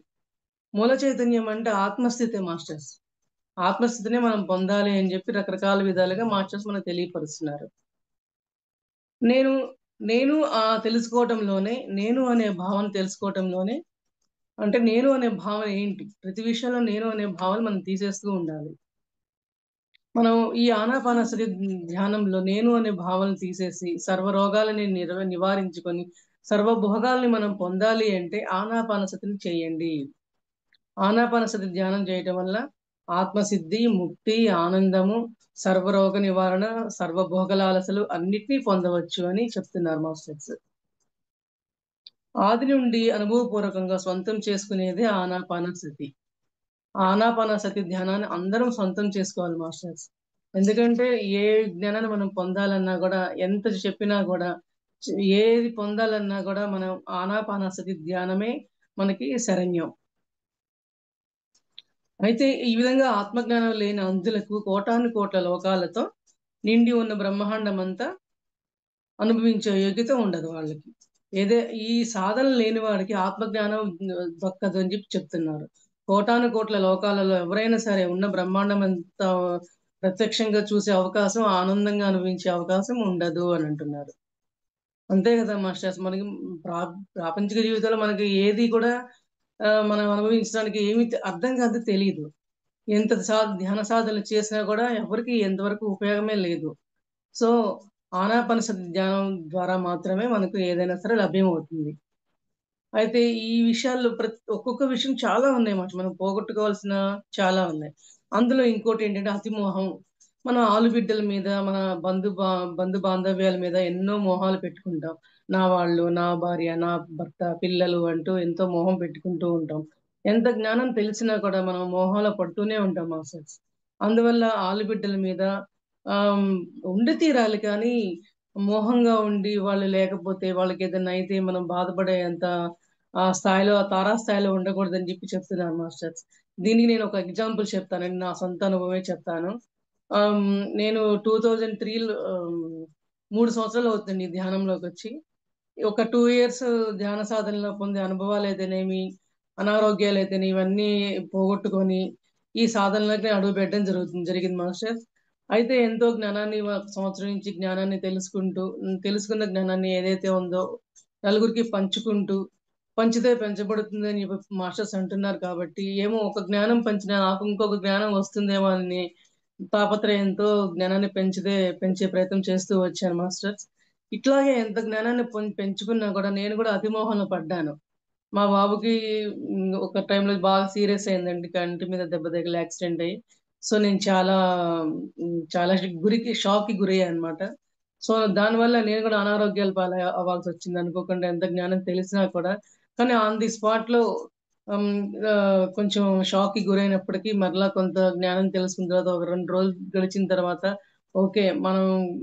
మూల చైతన్యం అంటే ఆత్మస్థితే మాస్టర్స్. ఆత్మస్థితినే మనం పొందాలి అని చెప్పి రకరకాల విధాలుగా మాస్టర్స్ మనకు తెలియపరుస్తున్నారు. నేను నేను తెలుసుకోవటంలోనే, నేను అనే భావన తెలుసుకోవటంలోనే, అంటే నేను అనే భావన ఏంటి? ప్రతి విషయంలో నేను అనే భావన మనం తీసేస్తూ ఉండాలి. మనం ఈ ఆనాపానసతి ధ్యానంలో నేను అనే భావన తీసేసి సర్వ రోగాలని నివారించుకొని సర్వభోగాల్ని మనం పొందాలి అంటే ఆనాపానసతిని చేయండి. ఆనాపానసతి ధ్యానం చేయటం వల్ల ఆత్మసిద్ధి, ముక్తి, ఆనందము, సర్వరోగ నివారణ, సర్వభోగలాలసలు అన్నిటినీ పొందవచ్చు అని చెప్తున్నారు మాస్టర్స్. ఆది నుండి అనుభవపూర్వకంగా సొంతం చేసుకునేదే ఆనాపానసతి. ఆనాపానసతి ధ్యానాన్ని అందరం సొంతం చేసుకోవాలి మాస్టర్స్. ఎందుకంటే ఏ జ్ఞానాన్ని మనం పొందాలన్నా కూడా, ఎంత చెప్పినా కూడా, ఏది పొందాలన్నా కూడా మనం ఆనాపానసతి ధ్యానమే మనకి శరణ్యం. అయితే ఈ విధంగా ఆత్మజ్ఞానం లేని అంధులకు కోటాను కోట్ల లోకాలతో నిండి ఉన్న బ్రహ్మాండం అంతా అనుభవించే యోగ్యత ఉండదు వాళ్ళకి. ఈ సాధన లేని వాడికి ఆత్మజ్ఞానం దక్కదు అని చెప్పి చెప్తున్నారు. కోటాను కోట్ల లోకాలలో ఎవరైనా సరే ఉన్న బ్రహ్మాండం అంతా ప్రత్యక్షంగా చూసే అవకాశం, ఆనందంగా అనుభవించే అవకాశం ఉండదు అని అంటున్నారు. అంతే కదా మాస్టర్స్. మనకి ప్రాపంచిక జీవితంలో మనకి ఏది కూడా మనం అనుభవించడానికి ఏమి అర్థం కాదు, తెలియదు. ఎంత ధ్యాన సాధనలు చేసినా కూడా ఎవరికి ఎంతవరకు ఉపయోగమే లేదు. సో ఆనాపానసతి ధ్యానం ద్వారా మాత్రమే మనకు ఏదైనా సరే లభ్యమవుతుంది. అయితే ఈ విషయాల్లో ఒక్కొక్క విషయం చాలా ఉన్నాయి మాట. మనం పోగొట్టుకోవాల్సిన చాలా ఉన్నాయి. అందులో ఇంకోటి ఏంటంటే అతిమోహం. మన ఆలుబిడ్డల మీద, మన బంధు బాంధవ్యాల మీద ఎన్నో మోహాలు పెట్టుకుంటాం. నా వాళ్ళు, నా భార్య, నా భర్త, పిల్లలు అంటూ ఎంతో మోహం పెట్టుకుంటూ ఉంటాం. ఎంత జ్ఞానం తెలిసినా కూడా మనం మోహాలు పడుతూనే ఉంటాం మాస్టర్స్. అందువల్ల ఆలుబిడ్డల మీద ఆహ్, ఉండి తీరాలి కానీ మోహంగా ఉండి వాళ్ళు లేకపోతే వాళ్ళకి ఏదైనా అయితే మనం బాధపడేంత స్థాయిలో, తారాస్థాయిలో ఉండకూడదని చెప్పి చెప్తున్నారు మాస్టర్స్. దీనికి నేను ఒక ఎగ్జాంపుల్ చెప్తానండి. నా సొంత అనుభవమే చెప్తాను. నేను 2003లో 3 సంవత్సరాలు అవుతుంది ధ్యానంలోకొచ్చి. ఒక 2 ఇయర్స్ ధ్యాన సాధనలో పొందే అనుభవాలైతేనేమి, అనారోగ్యాలైతేనేమి ఇవన్నీ పోగొట్టుకొని ఈ సాధనలోకి అడుగుపెట్టడం జరిగింది మాస్టర్స్. అయితే ఎంతో జ్ఞానాన్ని ఒక సంవత్సరం నుంచి జ్ఞానాన్ని తెలుసుకుంటూ, తెలుసుకున్న జ్ఞానాన్ని ఏదైతే ఉందో నలుగురికి పంచుకుంటూ, పంచితే పెంచబడుతుందని చెప్పి మాస్టర్స్ అంటున్నారు కాబట్టి, ఏమో ఒక జ్ఞానం పంచినా నాకు ఇంకొక జ్ఞానం వస్తుందేమో అని తాపత్రయంతో జ్ఞానాన్ని పెంచే ప్రయత్నం చేస్తూ వచ్చాను మాస్టర్స్. ఇట్లాగే ఎంత జ్ఞానాన్ని పెంచుకున్నా కూడా నేను కూడా అతిమోహంలో పడ్డాను. మా బాబుకి ఒక టైంలో బాగా సీరియస్ అయిందండి. కంటి మీద దెబ్బ తగిలి యాక్సిడెంట్ అయ్యి. సో, నేను చాలా షాక్‌కి గురయ్యానన్నమాట. సో, దానివల్ల నేను కూడా అనారోగ్యాల అవ్వాల్సొచ్చింది అనుకోకుండా, ఎంత జ్ఞానం తెలిసినా కూడా. కానీ ఆన్ ది స్పాట్‌లో హ్మ్. కొంచెం షాక్‌కి గురైనప్పటికీ మరలా కొంత జ్ఞానం తెలుసుకున్న తర్వాత ఒక 2 రోజులు గడిచిన తర్వాత ఓకే.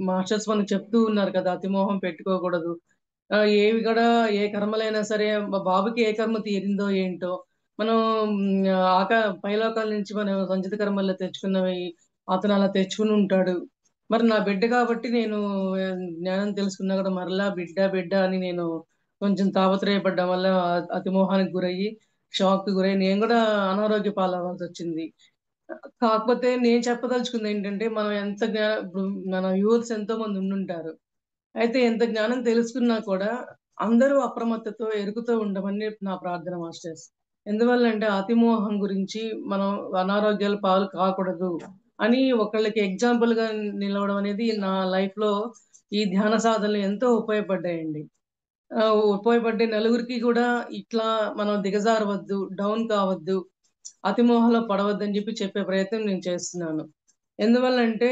మాస్టర్స్ మనకు చెప్తూ ఉన్నారు కదా! అతిమోహం పెట్టుకోకూడదు. ఏవి కూడా ఏ కర్మలైనా సరే మా బాబుకి ఏ కర్మ తీరిందో ఏంటో, మనం పైలోకాల నుంచి మనం సంచిత కర్మల్లో తెచ్చుకున్నవి అతను అలా తెచ్చుకొని ఉంటాడు. మరి నా బిడ్డ కాబట్టి నేను జ్ఞానం తెలుసుకున్నా కూడా మరలా బిడ్డ అని నేను కొంచెం తాపత్రయపడ్డం వల్ల అతిమోహానికి గురయ్యి, షాక్‌కి గురయ్యి నేను కూడా అనారోగ్య పాలవ్వాల్సొచ్చింది. కాకపోతే నేను చెప్పదలుచుకుందేంటంటే, మనం ఎంత ఇప్పుడు మన యూత్స్ ఎంతోమంది ఉండుంటారు. అయితే ఎంత జ్ఞానం తెలుసుకున్నా కూడా అందరూ అప్రమత్తతో, ఎరుకతో ఉండమని నా ప్రార్థన మాస్టర్స్. ఎందువల్లంటే అతిమోహం గురించి మనం అనారోగ్యాల పాలు కాకూడదు అని ఒకళ్ళకి ఎగ్జాంపుల్‌గా నిలవడం అనేది నా లైఫ్‌లో ఈ ధ్యాన సాధనలు ఎంతో ఉపయోగపడ్డాయండి. ఉపయోగపడ్డాయి. నలుగురికి గూడా ఇట్లా మనం దిగజారవద్దు, డౌన్ కావద్దు, అతిమోహంలో పడవద్దని చెప్పే ప్రయత్నం నేను చేస్తున్నాను. ఎందువల్లంటే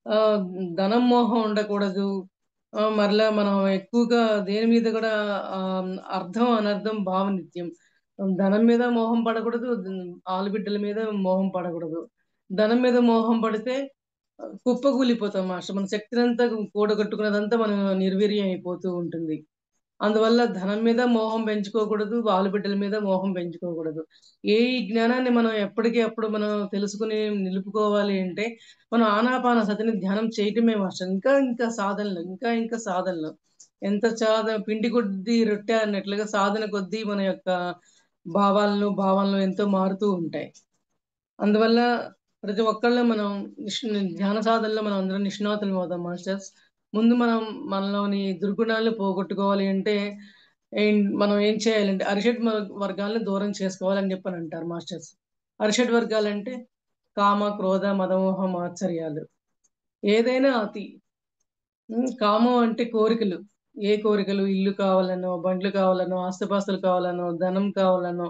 ఆహ్, ధనం మోహం ఉండకూడదు. మరలా మనం ఎక్కువగా దేని మీద గూడా అర్థం, అనర్థం భావనిత్యం. ధనం మీద మోహం పడకూడదు. ఆలుబిడ్డల మీద మోహం పడకూడదు. ధనం మీద మోహం పడితే కుప్పకూలిపోతాం మాస్టర్. మన శక్తినంతా కూడగట్టుకున్నదంతా మనం నిర్వీర్యం అయిపోతూ ఉంటుంది. అందువల్ల ధనం మీద మోహం పెంచుకోకూడదు. ఆలుబిడ్డల మీద మోహం పెంచుకోకూడదు. ఈ జ్ఞానాన్ని మనం ఎప్పటికి అప్పుడు మనం తెలుసుకొని నిలుపుకోవాలి అంటే, మనం ఆనాపానసతిని ధ్యానం చేయటమే మాస్టర్. ఇంకా ఇంకా సాధనలు, ఇంకా ఇంకా సాధనలు. ఎంత పిండి కొద్దీ రొట్టె అన్నట్లుగా సాధన కొద్దీ మన యొక్క భావాలను ఎంతో మారుతూ ఉంటాయి. అందువల్ల ప్రతి ఒక్కళ్ళు మనం ధ్యాన సాధనలో మనం అందరం నిష్ణాతులం అవుతాం మాస్టర్స్. ముందు మనం మనలోని దుర్గుణాలను పోగొట్టుకోవాలి అంటే మనం ఏం చేయాలంటే వర్గాలను దూరం చేసుకోవాలని చెప్పని అంటారు మాస్టర్స్. అరిషడ్ వర్గాలంటే కామ, క్రోధ, మదమోహ, మాత్సర్యాలు. ఏదైనా అతి. కామం అంటే కోరికలు. ఏ కోరికలు? ఇల్లు కావాలనో, బండ్లు కావాలనో, ఆస్తిపాస్తులు కావాలనో, ధనం కావాలనో,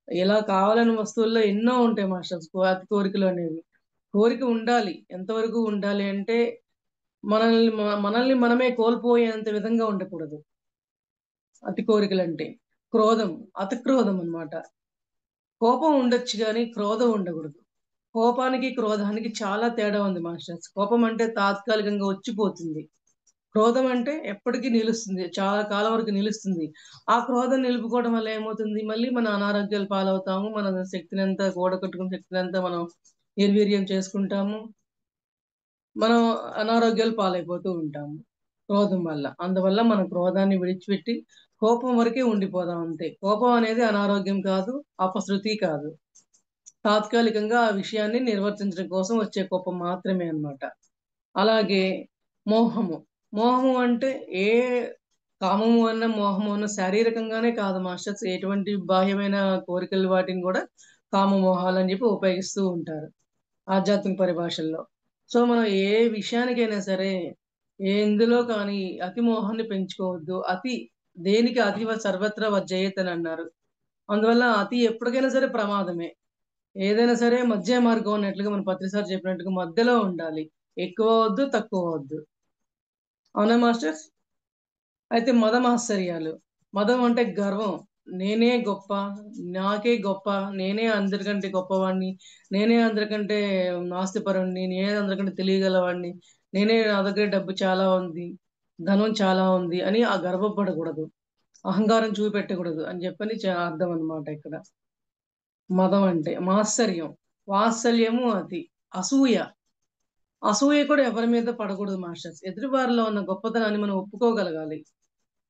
ఇలా కావాలని వస్తువుల్లో ఎన్నో ఉంటాయి మాస్టర్స్. అతి కోరికలు అనేవి. కోరిక ఉండాలి. ఎంతవరకు ఉండాలి అంటే మనల్ని మనమే కోల్పోయేంత విధంగా ఉండకూడదు. అతి కోరికలంటే. క్రోధం, అతి క్రోధం అన్నమాట. కోపం ఉండొచ్చు గానీ క్రోధం ఉండకూడదు. కోపానికి, క్రోధానికి చాలా తేడా ఉంది మాస్టర్స్. కోపం అంటే తాత్కాలికంగా వచ్చిపోతుంది. క్రోధం అంటే ఎప్పటికీ నిలుస్తుంది. చాలా కాలం వరకు నిలుస్తుంది. ఆ క్రోధం నిలుపుకోవడం వల్ల ఏమవుతుంది? మళ్ళీ మన అనారోగ్యాల పాలవుతాము. మన శక్తినంతా కూడగట్టుకున్న శక్తినంతా మనం నిర్వీర్యం చేసుకుంటాము. మనం అనారోగ్యాల పాలైపోతూ ఉంటాము క్రోధం వల్ల. అందువల్ల మనం క్రోధాన్ని విడిచిపెట్టి కోపం వరకే ఉండిపోదాం అంతే. కోపం అనేది అనారోగ్యం కాదు, అపశృతి కాదు. తాత్కాలికంగా ఆ విషయాన్ని నిర్వర్తించడం కోసం వచ్చే కోపం మాత్రమే అన్నమాట. అలాగే మోహము. మోహము అంటే కామము అన్న మోహము అన్న శారీరకంగానే కాదు మాస్టర్స్. ఎటువంటి బాహ్యమైన కోరికలు వాటిని కూడా కామమోహాలని చెప్పి ఉపయోగిస్తూ ఉంటారు ఆధ్యాత్మిక పరిభాషల్లో. సో మనం ఏ విషయానికైనా సరే ఎందులో కానీ అతి మోహాన్ని పెంచుకోవద్దు. దేనికి అతివ సర్వత్రా వర్జయేత్ అని అన్నారు. అందువల్ల అతి ఎప్పటికైనా సరే ప్రమాదమే. ఏదైనా సరే మధ్య మార్గం అన్నట్లుగా మన పత్రిసారి చెప్పినట్టుగా మధ్యలో ఉండాలి. ఎక్కువ వద్దు, తక్కువ వద్దు. అవునా మాస్టర్స్? అయితే మదమాశ్చర్యాలు. మదం అంటే గర్వం. నేనే గొప్ప, నాకే గొప్ప, నేనే అందరికంటే గొప్పవాడిని, నేనే అందరికంటే ఆస్తిపరుణ్ణి, నేనే అందరికంటే తెలియగలవాడిని, నా దగ్గర డబ్బు చాలా ఉంది, ధనం చాలా ఉంది అని ఆ గర్వపడకూడదు. అహంకారం చూపెట్టకూడదు అని చెప్పని అర్థం అన్నమాట ఇక్కడ. మదం అంటే మాత్సర్యం. వాత్సల్యము అతి. అసూయ. అసూయ కూడా ఎవరి మీద పడకూడదు మాస్టర్స్. ఎదుటివారిలో ఉన్న గొప్పతనాన్ని మనం ఒప్పుకోగలగాలి.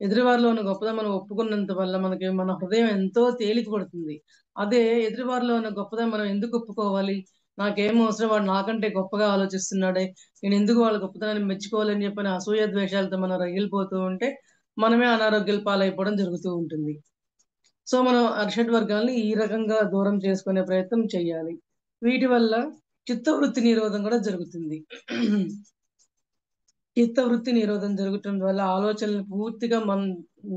ఎదుటివారిలో ఉన్న గొప్పతనం మనం ఒప్పుకున్నంత వల్ల మనకి మన హృదయం ఎంతో తేలిక పడుతుంది. అదే ఎదుటివారిలో ఉన్న గొప్పతనం మనం ఎందుకు ఒప్పుకోవాలి? నాకేం అవసరం, వాడు నాకంటే గొప్పగా ఆలోచిస్తున్నాడే, నేను ఎందుకు వాళ్ళ గొప్పతనాన్ని మెచ్చుకోవాలని చెప్పని అసూయ ద్వేషాలతో మనం రగిలిపోతూ ఉంటే మనమే అనారోగ్యాల పాలైపోవడం జరుగుతూ ఉంటుంది. సో మనం అరిషడ్ వర్గాల్ని ఈ రకంగా దూరం చేసుకునే ప్రయత్నం చేయాలి. వీటి వల్ల చిత్తవృత్తి నిరోధం కూడా జరుగుతుంది. చిత్తవృత్తి నిరోధం జరగటం వల్ల ఆలోచనలు పూర్తిగా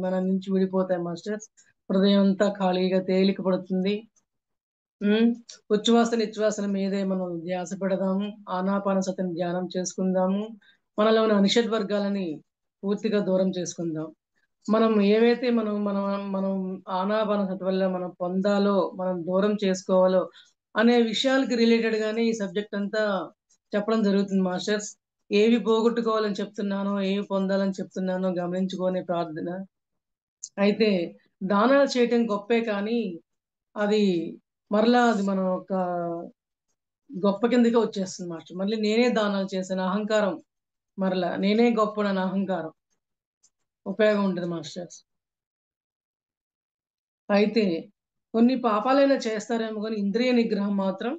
మన నుంచి విడిపోతాయి మాస్టర్స్. హృదయం అంతా ఖాళీగా తేలిక పడుతుంది. ఉచ్ఛ్వాస నిశ్వాసల మీదే మనం ధ్యాస పెడదాము. ఆనాపానసతిని ధ్యానం చేసుకుందాము. మనలో ఉన్న అనిషడ్ వర్గాలని పూర్తిగా దూరం చేసుకుందాం. మనం ఏవైతే మనం మనం మనం ఆనాపానసతి వల్ల మనం పొందాలో, మనం దూరం చేసుకోవాలో అనే విషయాలకి రిలేటెడ్ గానే ఈ సబ్జెక్ట్ అంతా చెప్పడం జరుగుతుంది మాస్టర్స్. ఏవి పోగొట్టుకోవాలని చెప్తున్నానో, ఏవి పొందాలని చెప్తున్నానో గమనించుకునే ప్రార్థన. అయితే దానాలు చేయటం గొప్పే కానీ అది మరలా అది మనం ఒక గొప్ప కిందకే వచ్చేస్తుంది మాస్టర్. మళ్ళీ నేనే దానాలు చేశాను అహంకారం, మరలా నేనే గొప్పనని అహంకారం ఉపయోగం ఉంటుంది మాస్టర్స్. అయితే కొన్ని పాపాలైనా చేస్తారేమో కానీ ఇంద్రియ నిగ్రహం మాత్రం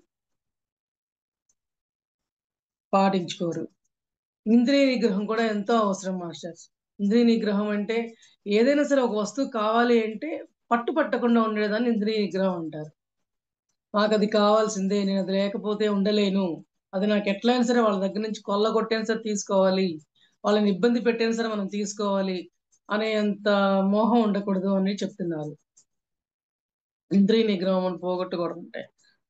పాటించుకోరు. ఇంద్రియ నిగ్రహం కూడా ఎంతో అవసరం మాస్టర్స్. ఇంద్రియ నిగ్రహం అంటే ఏదైనా సరే ఒక వస్తువు కావాలి అంటే పట్టకుండా ఉండేదాన్ని ఇంద్రియ నిగ్రహం అంటారు. నాకు అది కావాల్సిందే, నేను అది లేకపోతే ఉండలేను, అది నాకు ఎట్లయినా సరే వాళ్ళ దగ్గర నుంచి కొల్లగొట్టైనా సరే తీసుకోవాలి, వాళ్ళని ఇబ్బంది పెట్టైనా సరే మనం తీసుకోవాలి అనేంత మోహం ఉండకూడదు అని చెప్తున్నారు. ఇంద్రియ నిగ్రహం అని పోగొట్టకూడదు.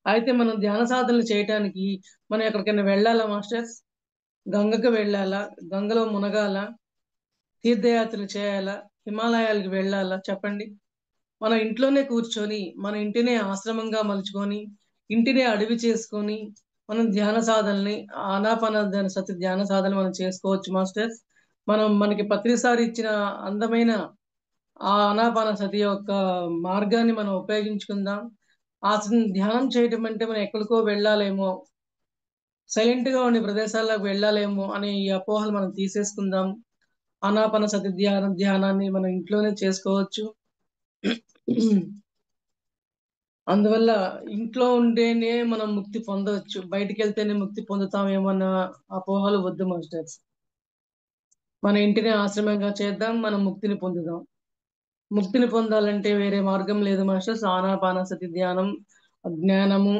అయితే మనం ధ్యాన సాధనలు చేయటానికి మనం ఎక్కడికైనా వెళ్ళాలా మాస్టర్స్? గంగకు వెళ్ళాలా? గంగలో మునగాల? తీర్థయాత్రలు చేయాలా? హిమాలయాలకు వెళ్ళాలా? చెప్పండి. మన ఇంట్లోనే కూర్చొని, మన ఇంటినే ఆశ్రమంగా మలుచుకొని, ఇంటినే అడవి చేసుకొని మనం ధ్యాన సాధనని, సతి ధ్యాన సాధన మనం చేసుకోవచ్చు మాస్టర్స్. మనకి పత్రిసారి ఇచ్చిన అందమైన ఆ ఆనాపాన సతి యొక్క మార్గాన్ని మనం ఉపయోగించుకుందాం. ధ్యానం చేయటం అంటే మనం ఎక్కడికో వెళ్ళాలేమో, సైలెంట్ గా ఉండే ప్రదేశాలకు వెళ్ళాలేమో అనే ఈ అపోహలు మనం తీసేసుకుందాం. ఆనాపానసతి ధ్యానాన్ని మనం ఇంట్లోనే చేసుకోవచ్చు. అందువల్ల ఇంట్లో ఉంటేనే మనం ముక్తి పొందవచ్చు, బయటికి వెళ్తేనే ముక్తి పొందుతామేమన్న అపోహలు వద్దు మాస్టర్స్. మన ఇంటిని ఆశ్రమంగా చేద్దాం, మనం ముక్తిని పొందుదాం. ముక్తిని పొందాలంటే వేరే మార్గం లేదు మాస్టర్స్. ఆనాపానసతి ధ్యానం, జ్ఞానము,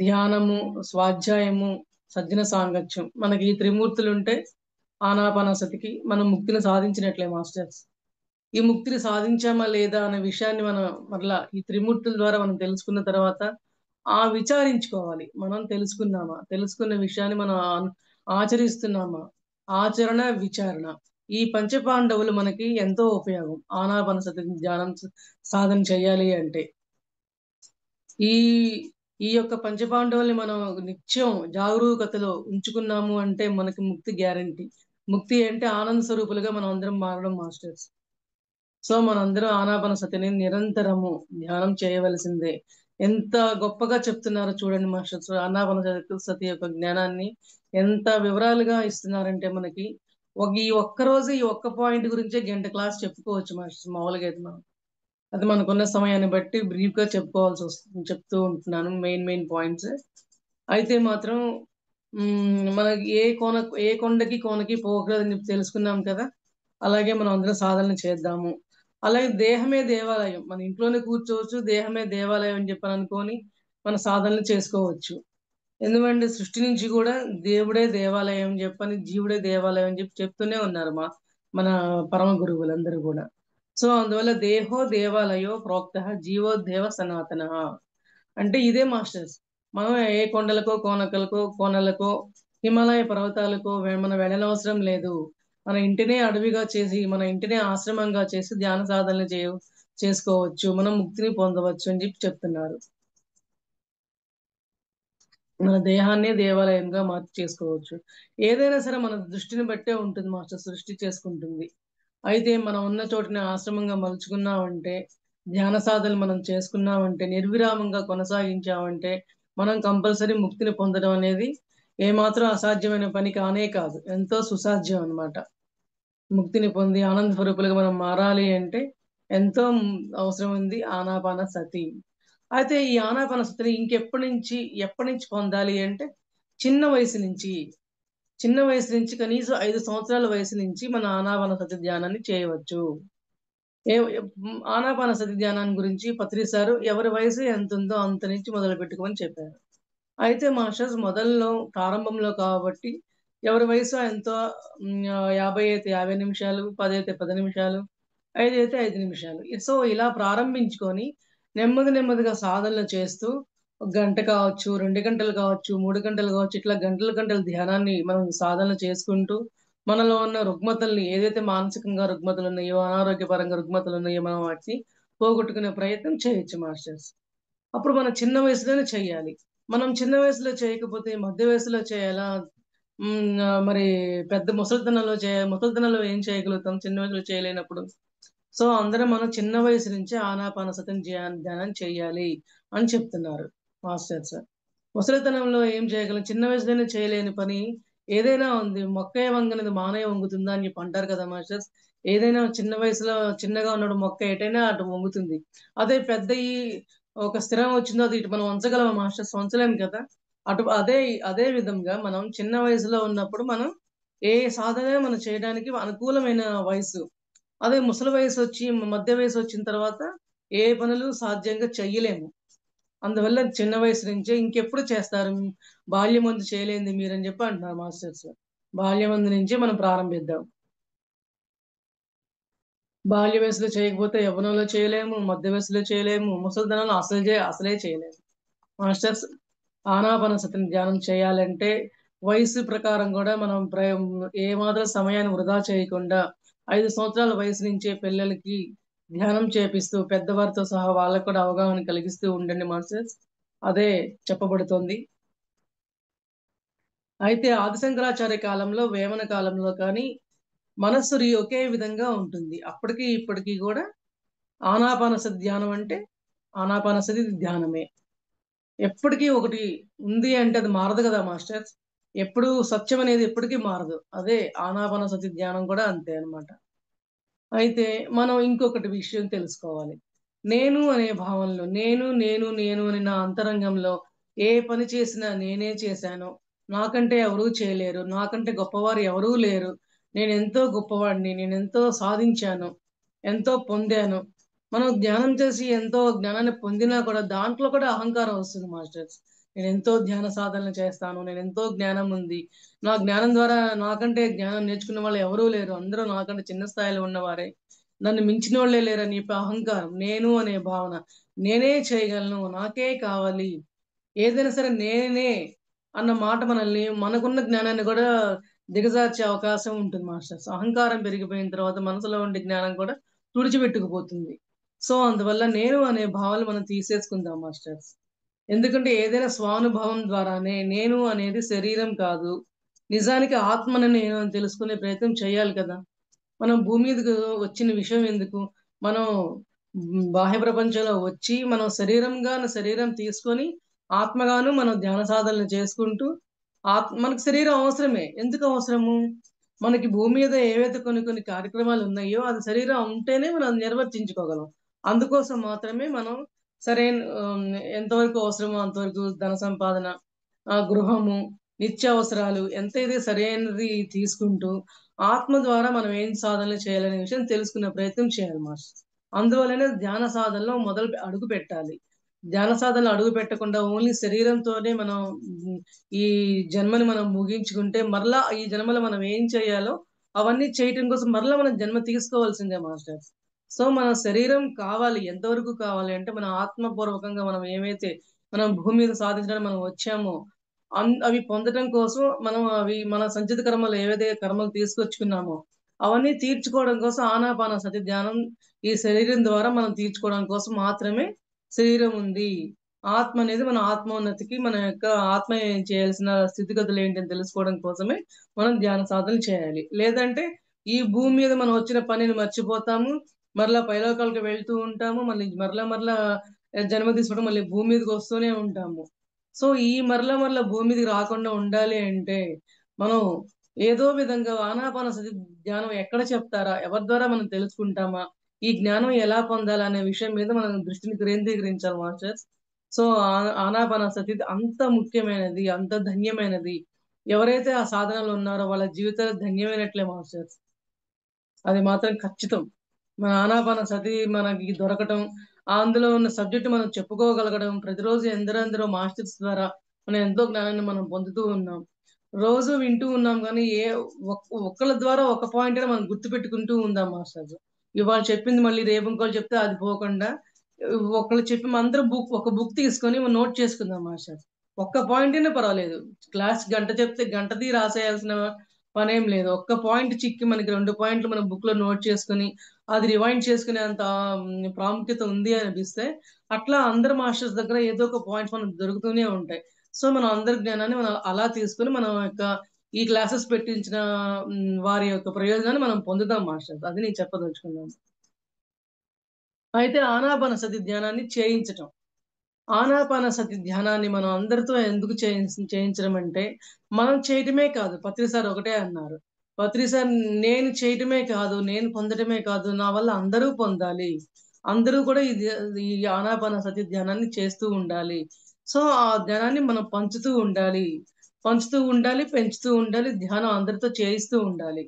ధ్యానము, స్వాధ్యాయము, సజ్జన సాంగత్యం, మనకి ఈ త్రిమూర్తులు ఉంటే ఆనాపానసతికి మనం ముక్తిని సాధించినట్లే మాస్టర్స్. ఈ ముక్తిని సాధించామా లేదా అనే విషయాన్ని మనం మరలా ఈ త్రిమూర్తుల ద్వారా మనం తెలుసుకున్న తర్వాత విచారించుకోవాలి. మనం తెలుసుకున్నామా, తెలుసుకున్న విషయాన్ని మనం ఆచరిస్తున్నామా, ఆచరణ విచారణ, ఈ పంచపాండవులు మనకి ఎంతో ఉపయోగం. ఆనాపానసతి ధ్యానం సాధన చేయాలి అంటే ఈ ఈ యొక్క పంచపాండవుల్ని మనం నిత్యం జాగరూకతలో ఉంచుకున్నాము అంటే మనకి ముక్తి గ్యారంటీ. ముక్తి అంటే ఆనంద స్వరూపులుగా మనం అందరం మారడం మాస్టర్స్. సో మనందరం ఆనాపానసతిని నిరంతరము ధ్యానం చేయవలసిందే. ఎంత గొప్పగా చెప్తున్నారో చూడండి మాస్టర్స్. ఆనాపానసతి యొక్క జ్ఞానాన్ని ఎంత వివరాలుగా ఇస్తున్నారంటే మనకి ఈ ఒక్క రోజు ఈ ఒక్క పాయింట్ గురించే గంట క్లాస్ చెప్పుకోవచ్చు మాస్టర్స్. మామూలుగా అయితే మనం అది మనకున్న సమయాన్ని బట్టి బ్రీఫ్ గా చెప్పుకోవాల్సి వస్తుంది, చెప్తూ ఉంటున్నాను మెయిన్ పాయింట్స్. అయితే మాత్రం మనకి ఏ కొండకి కోనకి పోకూడదని తెలుసుకున్నాం కదా. అలాగే మనం అందరం సాధన చేద్దాము. అలాగే దేహమే దేవాలయం, మన ఇంట్లోనే కూర్చోవచ్చు, దేహమే దేవాలయం అని చెప్పని అనుకొని మన సాధనలు చేసుకోవచ్చు. ఎందుకంటే సృష్టి నుంచి కూడా దేవుడే దేవాలయం అని చెప్పని, జీవుడే దేవాలయం అని చెప్తూనే ఉన్నారు మన పరమ గురువులందరూ కూడా. సో అందువల్ల దేహో దేవాలయో ప్రోక్త జీవోదేవ సనాతన అంటే ఇదే మాస్టర్స్. మనం ఏ కొండలకో కోనలకో హిమాలయ పర్వతాలకో మనం వెళ్ళనవసరం లేదు. మన ఇంటినే అడవిగా చేసి, మన ఇంటినే ఆశ్రమంగా చేసి ధ్యాన సాధనలు చేసుకోవచ్చు, మనం ముక్తిని పొందవచ్చు అని చెప్తున్నారు. మన దేహాన్ని దేవాలయంగా మార్చి చేసుకోవచ్చు. ఏదైనా సరే మన దృష్టిని బట్టే ఉంటుంది మాస్టర్, సృష్టి చేసుకుంటుంది. అయితే మనం ఉన్న చోటుని ఆశ్రమంగా మలుచుకున్నామంటే, ధ్యాన సాధనలు మనం చేసుకున్నామంటే, నిర్విరామంగా కొనసాగించామంటే మనం కంపల్సరీ ముక్తిని పొందడం అనేది ఏమాత్రం అసాధ్యమైన పని కానే కాదు, ఎంతో సుసాధ్యం అన్నమాట. ముక్తిని పొంది ఆనంద స్వరూపులుగా మనం మారాలి అంటే ఎంతో అవసరం ఉంది ఆనాపానసతి. అయితే ఈ ఆనాపానసతిని ఎప్పటి నుంచి పొందాలి అంటే చిన్న వయసు నుంచి కనీసం 5 సంవత్సరాల వయసు నుంచి మన ఆనాపానసతి ధ్యానాన్ని చేయవచ్చు. ఆనాపానసతి ధ్యానాన్ని గురించి పత్రి సారు ఎవరి వయసు ఎంత ఉందో అంత నుంచి మొదలు పెట్టుకోమని చెప్పారు. అయితే మాస్టర్స్ ప్రారంభంలో కాబట్టి ఎవరి వయసు ఎంతో 50 అయితే 50 నిమిషాలు, 10 అయితే 10 నిమిషాలు, 5 అయితే 5 నిమిషాలు. సో ఇలా ప్రారంభించుకొని నెమ్మదిగా సాధనలు చేస్తూ 1 గంట కావచ్చు, 2 గంటలు కావచ్చు, 3 గంటలు కావచ్చు, ఇట్లా గంటల ధ్యానాన్ని మనం సాధనలు చేసుకుంటూ మనలో ఉన్న రుగ్మతల్ని, ఏదైతే మానసికంగా రుగ్మతలు ఉన్నాయో, అనారోగ్యపరంగా రుగ్మతలు ఉన్నాయో మనం వాటిని పోగొట్టుకునే ప్రయత్నం చేయొచ్చు మాస్టర్స్. అప్పుడు మనం చిన్న వయసులోనే చేయాలి. మనం చిన్న వయసులో చేయకపోతే మధ్య వయసులో చేయాలా? మరి పెద్ద ముసలితనంలో ఏం చేయగలుగుతాం చిన్న వయసులో చేయలేనప్పుడు? సో అందరం మనం చిన్న వయసు నుంచే ఆనాపానసతిని ధ్యానం చేయాలి అని చెప్తున్నారు మాస్టర్స్. ముసలితనంలో ఏం చేయగలం, చిన్న వయసులోనే చేయలేని పని ఏదైనా ఉంది. మొక్కే వంగనిది మానే వంగుతుందా అని చెప్పి అంటారు కదా మాస్టర్స్. ఏదైనా చిన్న వయసులో చిన్నగా ఉన్నప్పుడు మొక్క ఎటైనా అటు వంగుతుంది. అదే ఒక స్థిరం వచ్చిందో అది ఇటు మనం వంచగలమా మాస్టర్స్? వంచలేము కదా. అదే విధంగా మనం చిన్న వయసులో ఉన్నప్పుడు మనం ఏ సాధన మనం చేయడానికి అనుకూలమైన వయసు. అదే ముసలి వయసు వచ్చి మధ్య వయసు వచ్చిన తర్వాత ఏ పనులు సాధ్యంగా చెయ్యలేము. అందువల్ల చిన్న వయసు నుంచే ఇంకెప్పుడు చేస్తారు, బాల్యమందు చేయలేంది మీరని చెప్పి అంటున్నారు మాస్టర్స్. బాల్యమందు నుంచే మనం ప్రారంభిద్దాం. బాల్య వయసులో చేయకపోతే యవ్వనంలో చేయలేము, మధ్య వయసులో చేయలేము, ముసలితనంలో అసలే చేయలేము మాస్టర్స్. ఆనాపానసతిని ధ్యానం చేయాలంటే వయసు ప్రకారం కూడా మనం ఏమాత్రం సమయాన్ని వృధా చేయకుండా 5 సంవత్సరాల వయసు నుంచే పిల్లలకి ధ్యానం చేపిస్తూ పెద్దవారితో సహా వాళ్ళకు కూడా అవగాహన కలిగిస్తూ ఉండండి మాస్టర్స్. అదే చెప్పబడుతోంది. అయితే ఆదిశంకరాచార్య కాలంలో, వేమన కాలంలో కానీ మనస్సు ఒకే విధంగా ఉంటుంది. అప్పటికి ఇప్పటికీ కూడా ఆనాపానసతి ధ్యానం అంటే ఆనాపానసతి ధ్యానమే. ఎప్పటికీ ఒకటి ఉంది అంటే అది మారదు కదా మాస్టర్స్. ఎప్పుడు సత్యం అనేది ఎప్పటికీ మారదు. అదే ఆనాపానసతి ధ్యానం కూడా అంతే అన్నమాట. అయితే మనం ఇంకొకటి విషయం తెలుసుకోవాలి. నేను అనే భావనలో నేను అని నా అంతరంగంలో ఏ పని చేసినా నేనే చేశాను. నాకంటే ఎవరూ చేయలేరు. నాకంటే గొప్పవారు ఎవరూ లేరు. నేనెంతో గొప్పవాడిని. నేనెంతో సాధించాను. ఎంతో పొందాను. మనం ధ్యానం చేసి ఎంతో జ్ఞానాన్ని పొందినా కూడా దాంట్లో కూడా అహంకారం వస్తుంది మాస్టర్స్. నేనెంతో ధ్యాన సాధనలు చేస్తాను. నేనెంతో జ్ఞానం ఉంది. నా జ్ఞానం ద్వారా నాకంటే జ్ఞానం నేర్చుకున్న వాళ్ళు ఎవరూ లేరు. అందరూ నాకంటే చిన్న స్థాయిలో ఉన్నవారే. నన్ను మించినోళ్ళే లేరని చెప్పి అహంకారం. నేను అనే భావన. నేనే చేయగలను. నాకే కావాలి. ఏదైనా సరే నేనే అన్న మాట మనల్ని మనకున్న జ్ఞానాన్ని కూడా దిగజార్చే అవకాశం ఉంటుంది మాస్టర్స్. అహంకారం పెరిగిపోయిన తర్వాత మనసులో ఉండే జ్ఞానం కూడా తుడిచిపెట్టుకుపోతుంది. సో, అందువల్ల నేను అనే భావన మనం తీసేసుకుందాం మాస్టర్స్. ఎందుకంటే ఏదైనా స్వానుభవం ద్వారానే నేను అనేది శరీరం కాదు. నిజానికి ఆత్మని నేను అని తెలుసుకునే ప్రయత్నం చేయాలి కదా! మనం భూమి మీదకు వచ్చిన విషయం ఎందుకు? మనం బాహ్య ప్రపంచంలో వచ్చి మనం శరీరం తీసుకొని ఆత్మగాను మనం ధ్యాన సాధనలు చేసుకుంటూ మనకు శరీరం అవసరమే. ఎందుకు అవసరము? మనకి భూమి మీద ఏవైతే కొన్ని కొన్ని కార్యక్రమాలు ఉన్నాయో అది శరీరం ఉంటేనే మనం నిర్వర్తించుకోగలం. అందుకోసం మాత్రమే మనం సరైన ఎంతవరకు అవసరమో అంతవరకు ధన సంపాదన, గృహము, నిత్యావసరాలు ఎంతైతే సరైనది తీసుకుంటూ ఆత్మ ద్వారా మనం ఏం సాధనలు చేయాలనే విషయం తెలుసుకునే ప్రయత్నం చేయాలి మాస్టర్. అందువల్లనే ధ్యాన సాధనలో అడుగు పెట్టాలి. ధ్యాన సాధనలో అడుగు పెట్టకుండా ఓన్లీ శరీరంతోనే మనం హ్మ్, ఈ జన్మని మనం ముగించుకుంటే మరలా ఈ జన్మలో మనం ఏం చేయాలో అవన్నీ చేయటం కోసం మరలా మనం జన్మ తీసుకోవాల్సిందే మాస్టర్. సో, మన శరీరం కావాలి. ఎంతవరకు కావాలి అంటే మన ఆత్మపూర్వకంగా మనం ఏమైతే మనం భూమి మీద సాధించడానికి మనం వచ్చామో అవి పొందటం కోసం మనం అవి మన సంచిత కర్మలు ఏవైతే కర్మలు తీసుకొచ్చుకున్నామో అవన్నీ తీర్చుకోవడం కోసం ఆనాపానసతి ధ్యానం ఈ శరీరం ద్వారా మనం తీర్చుకోవడం కోసం మాత్రమే శరీరం ఉంది. ఆత్మ అనేది మన ఆత్మోన్నతికి మన యొక్క ఆత్మ ఏం చేయాల్సిన స్థితిగతులు ఏంటని తెలుసుకోవడం కోసమే మనం ధ్యాన సాధనలు చేయాలి. లేదంటే ఈ భూమి మీద మనం వచ్చిన పనిని మర్చిపోతాము. మరలా పైలోకాలకు వెళ్తూ ఉంటాము. మళ్ళీ మరలా జన్మ తీసుకోవడం మళ్ళీ భూమి మీదకి వస్తూనే ఉంటాము. సో, ఈ మరలా భూమి మీదకి రాకుండా ఉండాలి అంటే, మనం ఏదో విధంగా ఆనాపానసతి ధ్యానం ఎక్కడ చెప్తారా? ఎవరి ద్వారా మనం తెలుసుకుంటామా? ఈ జ్ఞానం ఎలా పొందాలా? అనే విషయం మీద మనం దృష్టిని కేంద్రీకరించాలి మాస్టర్స్. సో, ఆనాపానసతి అంత ముఖ్యమైనది, అంత ధన్యమైనది. ఎవరైతే ఆ సాధనలో ఉన్నారో వాళ్ళ జీవితాలు ధన్యమైనట్లే మాస్టర్స్. అది మాత్రం ఖచ్చితం. మన ఆనాపానసతి మనకి దొరకటం, అందులో ఉన్న సబ్జెక్ట్ మనం చెప్పుకోగలగడం, ప్రతిరోజు ఎందరెందరో మాస్టర్స్ ద్వారా మనం ఎంతో జ్ఞానాన్ని మనం పొందుతూ ఉన్నాం. రోజు వింటూ ఉన్నాం గానీ, ఒక్కళ్ళ ద్వారా ఒక పాయింట్ అయినా మనం గుర్తుపెట్టుకుంటూ ఉందాం మాస్టర్స్. ఇవాళ చెప్పింది మళ్ళీ రేపు ఇంకోళ్ళు చెప్తే అది పోకుండా, ఒకళ్ళు చెప్పి మనందరం ఒక బుక్ తీసుకొని నోట్ చేసుకుందాం మాస్టర్స్. ఒక్క పాయింట్ అయినా పర్వాలేదు. క్లాస్ గంట చెప్తే గంటది రాసేయాల్సిన పనేం లేదు. ఒక్క పాయింట్ చిక్కి మనకి 2 పాయింట్లు మనం బుక్‌లో నోట్ చేసుకొని, అది రివైండ్ చేసుకునేంత ప్రాముఖ్యత ఉంది అనిపిస్తే, అట్లా అందరు మాస్టర్స్ దగ్గర ఏదో ఒక పాయింట్స్ మనకు దొరుకుతూనే ఉంటాయి. సో, మనం అందరి జ్ఞానాన్ని మనం అలా తీసుకొని మనం యొక్క ఈ క్లాసెస్ పెట్టించిన వారి యొక్క ప్రయోజనాన్ని మనం పొందుదాం మాస్టర్స్. అది నేను చెప్పదలుచుకున్నాను. అయితే ఆనాపానసతి ధ్యానాన్ని చేయించటం. ఆనాపానసతి ధ్యానాన్ని మనం అందరితో ఎందుకు చేయించడం అంటే, మనం చేయటమే కాదు. పత్రి సార్ ఒకటే అన్నారు. పత్రి సార్ నేను చేయటమే కాదు, నేను పొందటమే కాదు, నా వల్ల అందరూ పొందాలి. అందరూ కూడా ఈ ఆనాపానసతి ధ్యానాన్ని చేస్తూ ఉండాలి. సో, ఆ ధ్యానాన్ని మనం పంచుతూ ఉండాలి. పంచుతూ ఉండాలి, పెంచుతూ ఉండాలి. ధ్యానం అందరితో చేయిస్తూ ఉండాలి.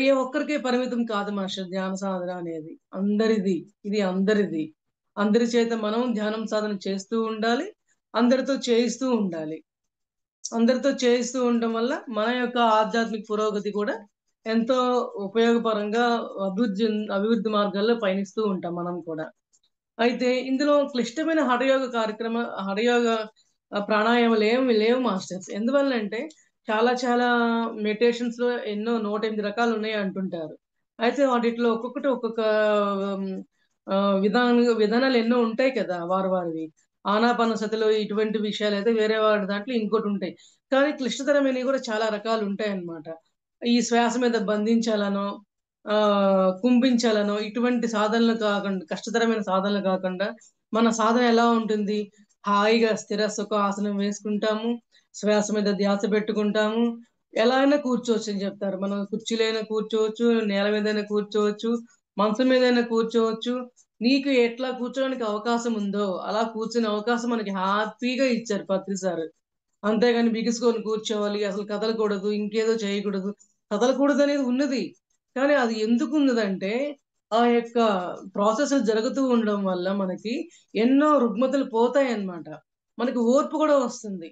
ఏ ఒక్కరికే పరిమితం కాదు మాస్టర్ ధ్యాన సాధన అనేది. అందరిది. ఇది అందరిది. అందరి చేత మనం ధ్యానం సాధన చేస్తూ ఉండాలి. అందరితో చేయిస్తూ ఉండాలి. అందరితో చేయిస్తూ ఉండడం వల్ల మన యొక్క ఆధ్యాత్మిక పురోగతి కూడా ఎంతో ఉపయోగపరంగా అభివృద్ధి మార్గాల్లో పయనిస్తూ ఉంటాం మనం కూడా. అయితే ఇందులో క్లిష్టమైన హఠయోగ ప్రాణాయామాలు ఏమి లేవు మాస్టర్స్. ఎందువల్లంటే చాలా చాలా మెడిటేషన్స్‌లో ఎన్నో 108 రకాలు ఉన్నాయి అంటుంటారు. అయితే వాటిట్లో ఒక్కొక్కటి ఒక్కొక్క హ్మ్, విధానాలు ఎన్నో ఉంటాయి కదా! వారివి. ఆనాపానసతిలో ఇటువంటి విషయాలైతే వేరే వాడి దాంట్లో ఇంకోటుంటాయి. కానీ క్లిష్టతరమైనవి కూడా చాలా రకాలుంటాయన్నమాట. ఈ శ్వాస మీద బంధించాలనో, కుంభించాలనో ఇటువంటి సాధనలు కాకుండా కష్టతరమైన సాధనలు కాకుండా మన సాధన ఎలా ఉంటుంది? హాయిగా స్థిర సుఖ ఆసనం వేసుకుంటాము, శ్వాస మీద ధ్యాస పెట్టుకుంటాము. ఎలా అయినా కూర్చోవచ్చు అని చెప్తారు. మనం కుర్చీలో అయినా కూర్చోవచ్చు, నేల మీదైనా కూర్చోవచ్చు, మంచం మీదైనా కూర్చోవచ్చు. నీకు ఎట్లా కూర్చోడానికి అవకాశం ఉందో అలా కూర్చునే అవకాశం మనకి హ్యాపీగా ఇచ్చారు పత్రి సార్. అంతేగాని బిగుసుకొని కూర్చోవాలి, అసలు కదలకూడదు, ఇంకేదో చేయకూడదు. కదలకూడదనేది ఉన్నది. కానీ అది ఎందుకున్నదంటే, ఆ యొక్క ప్రాసెస్‌లు జరుగుతూ ఉండడం వల్ల మనకి ఎన్నో రుగ్మతలు పోతాయన్నమాట. మనకి ఓర్పు కూడా వస్తుంది.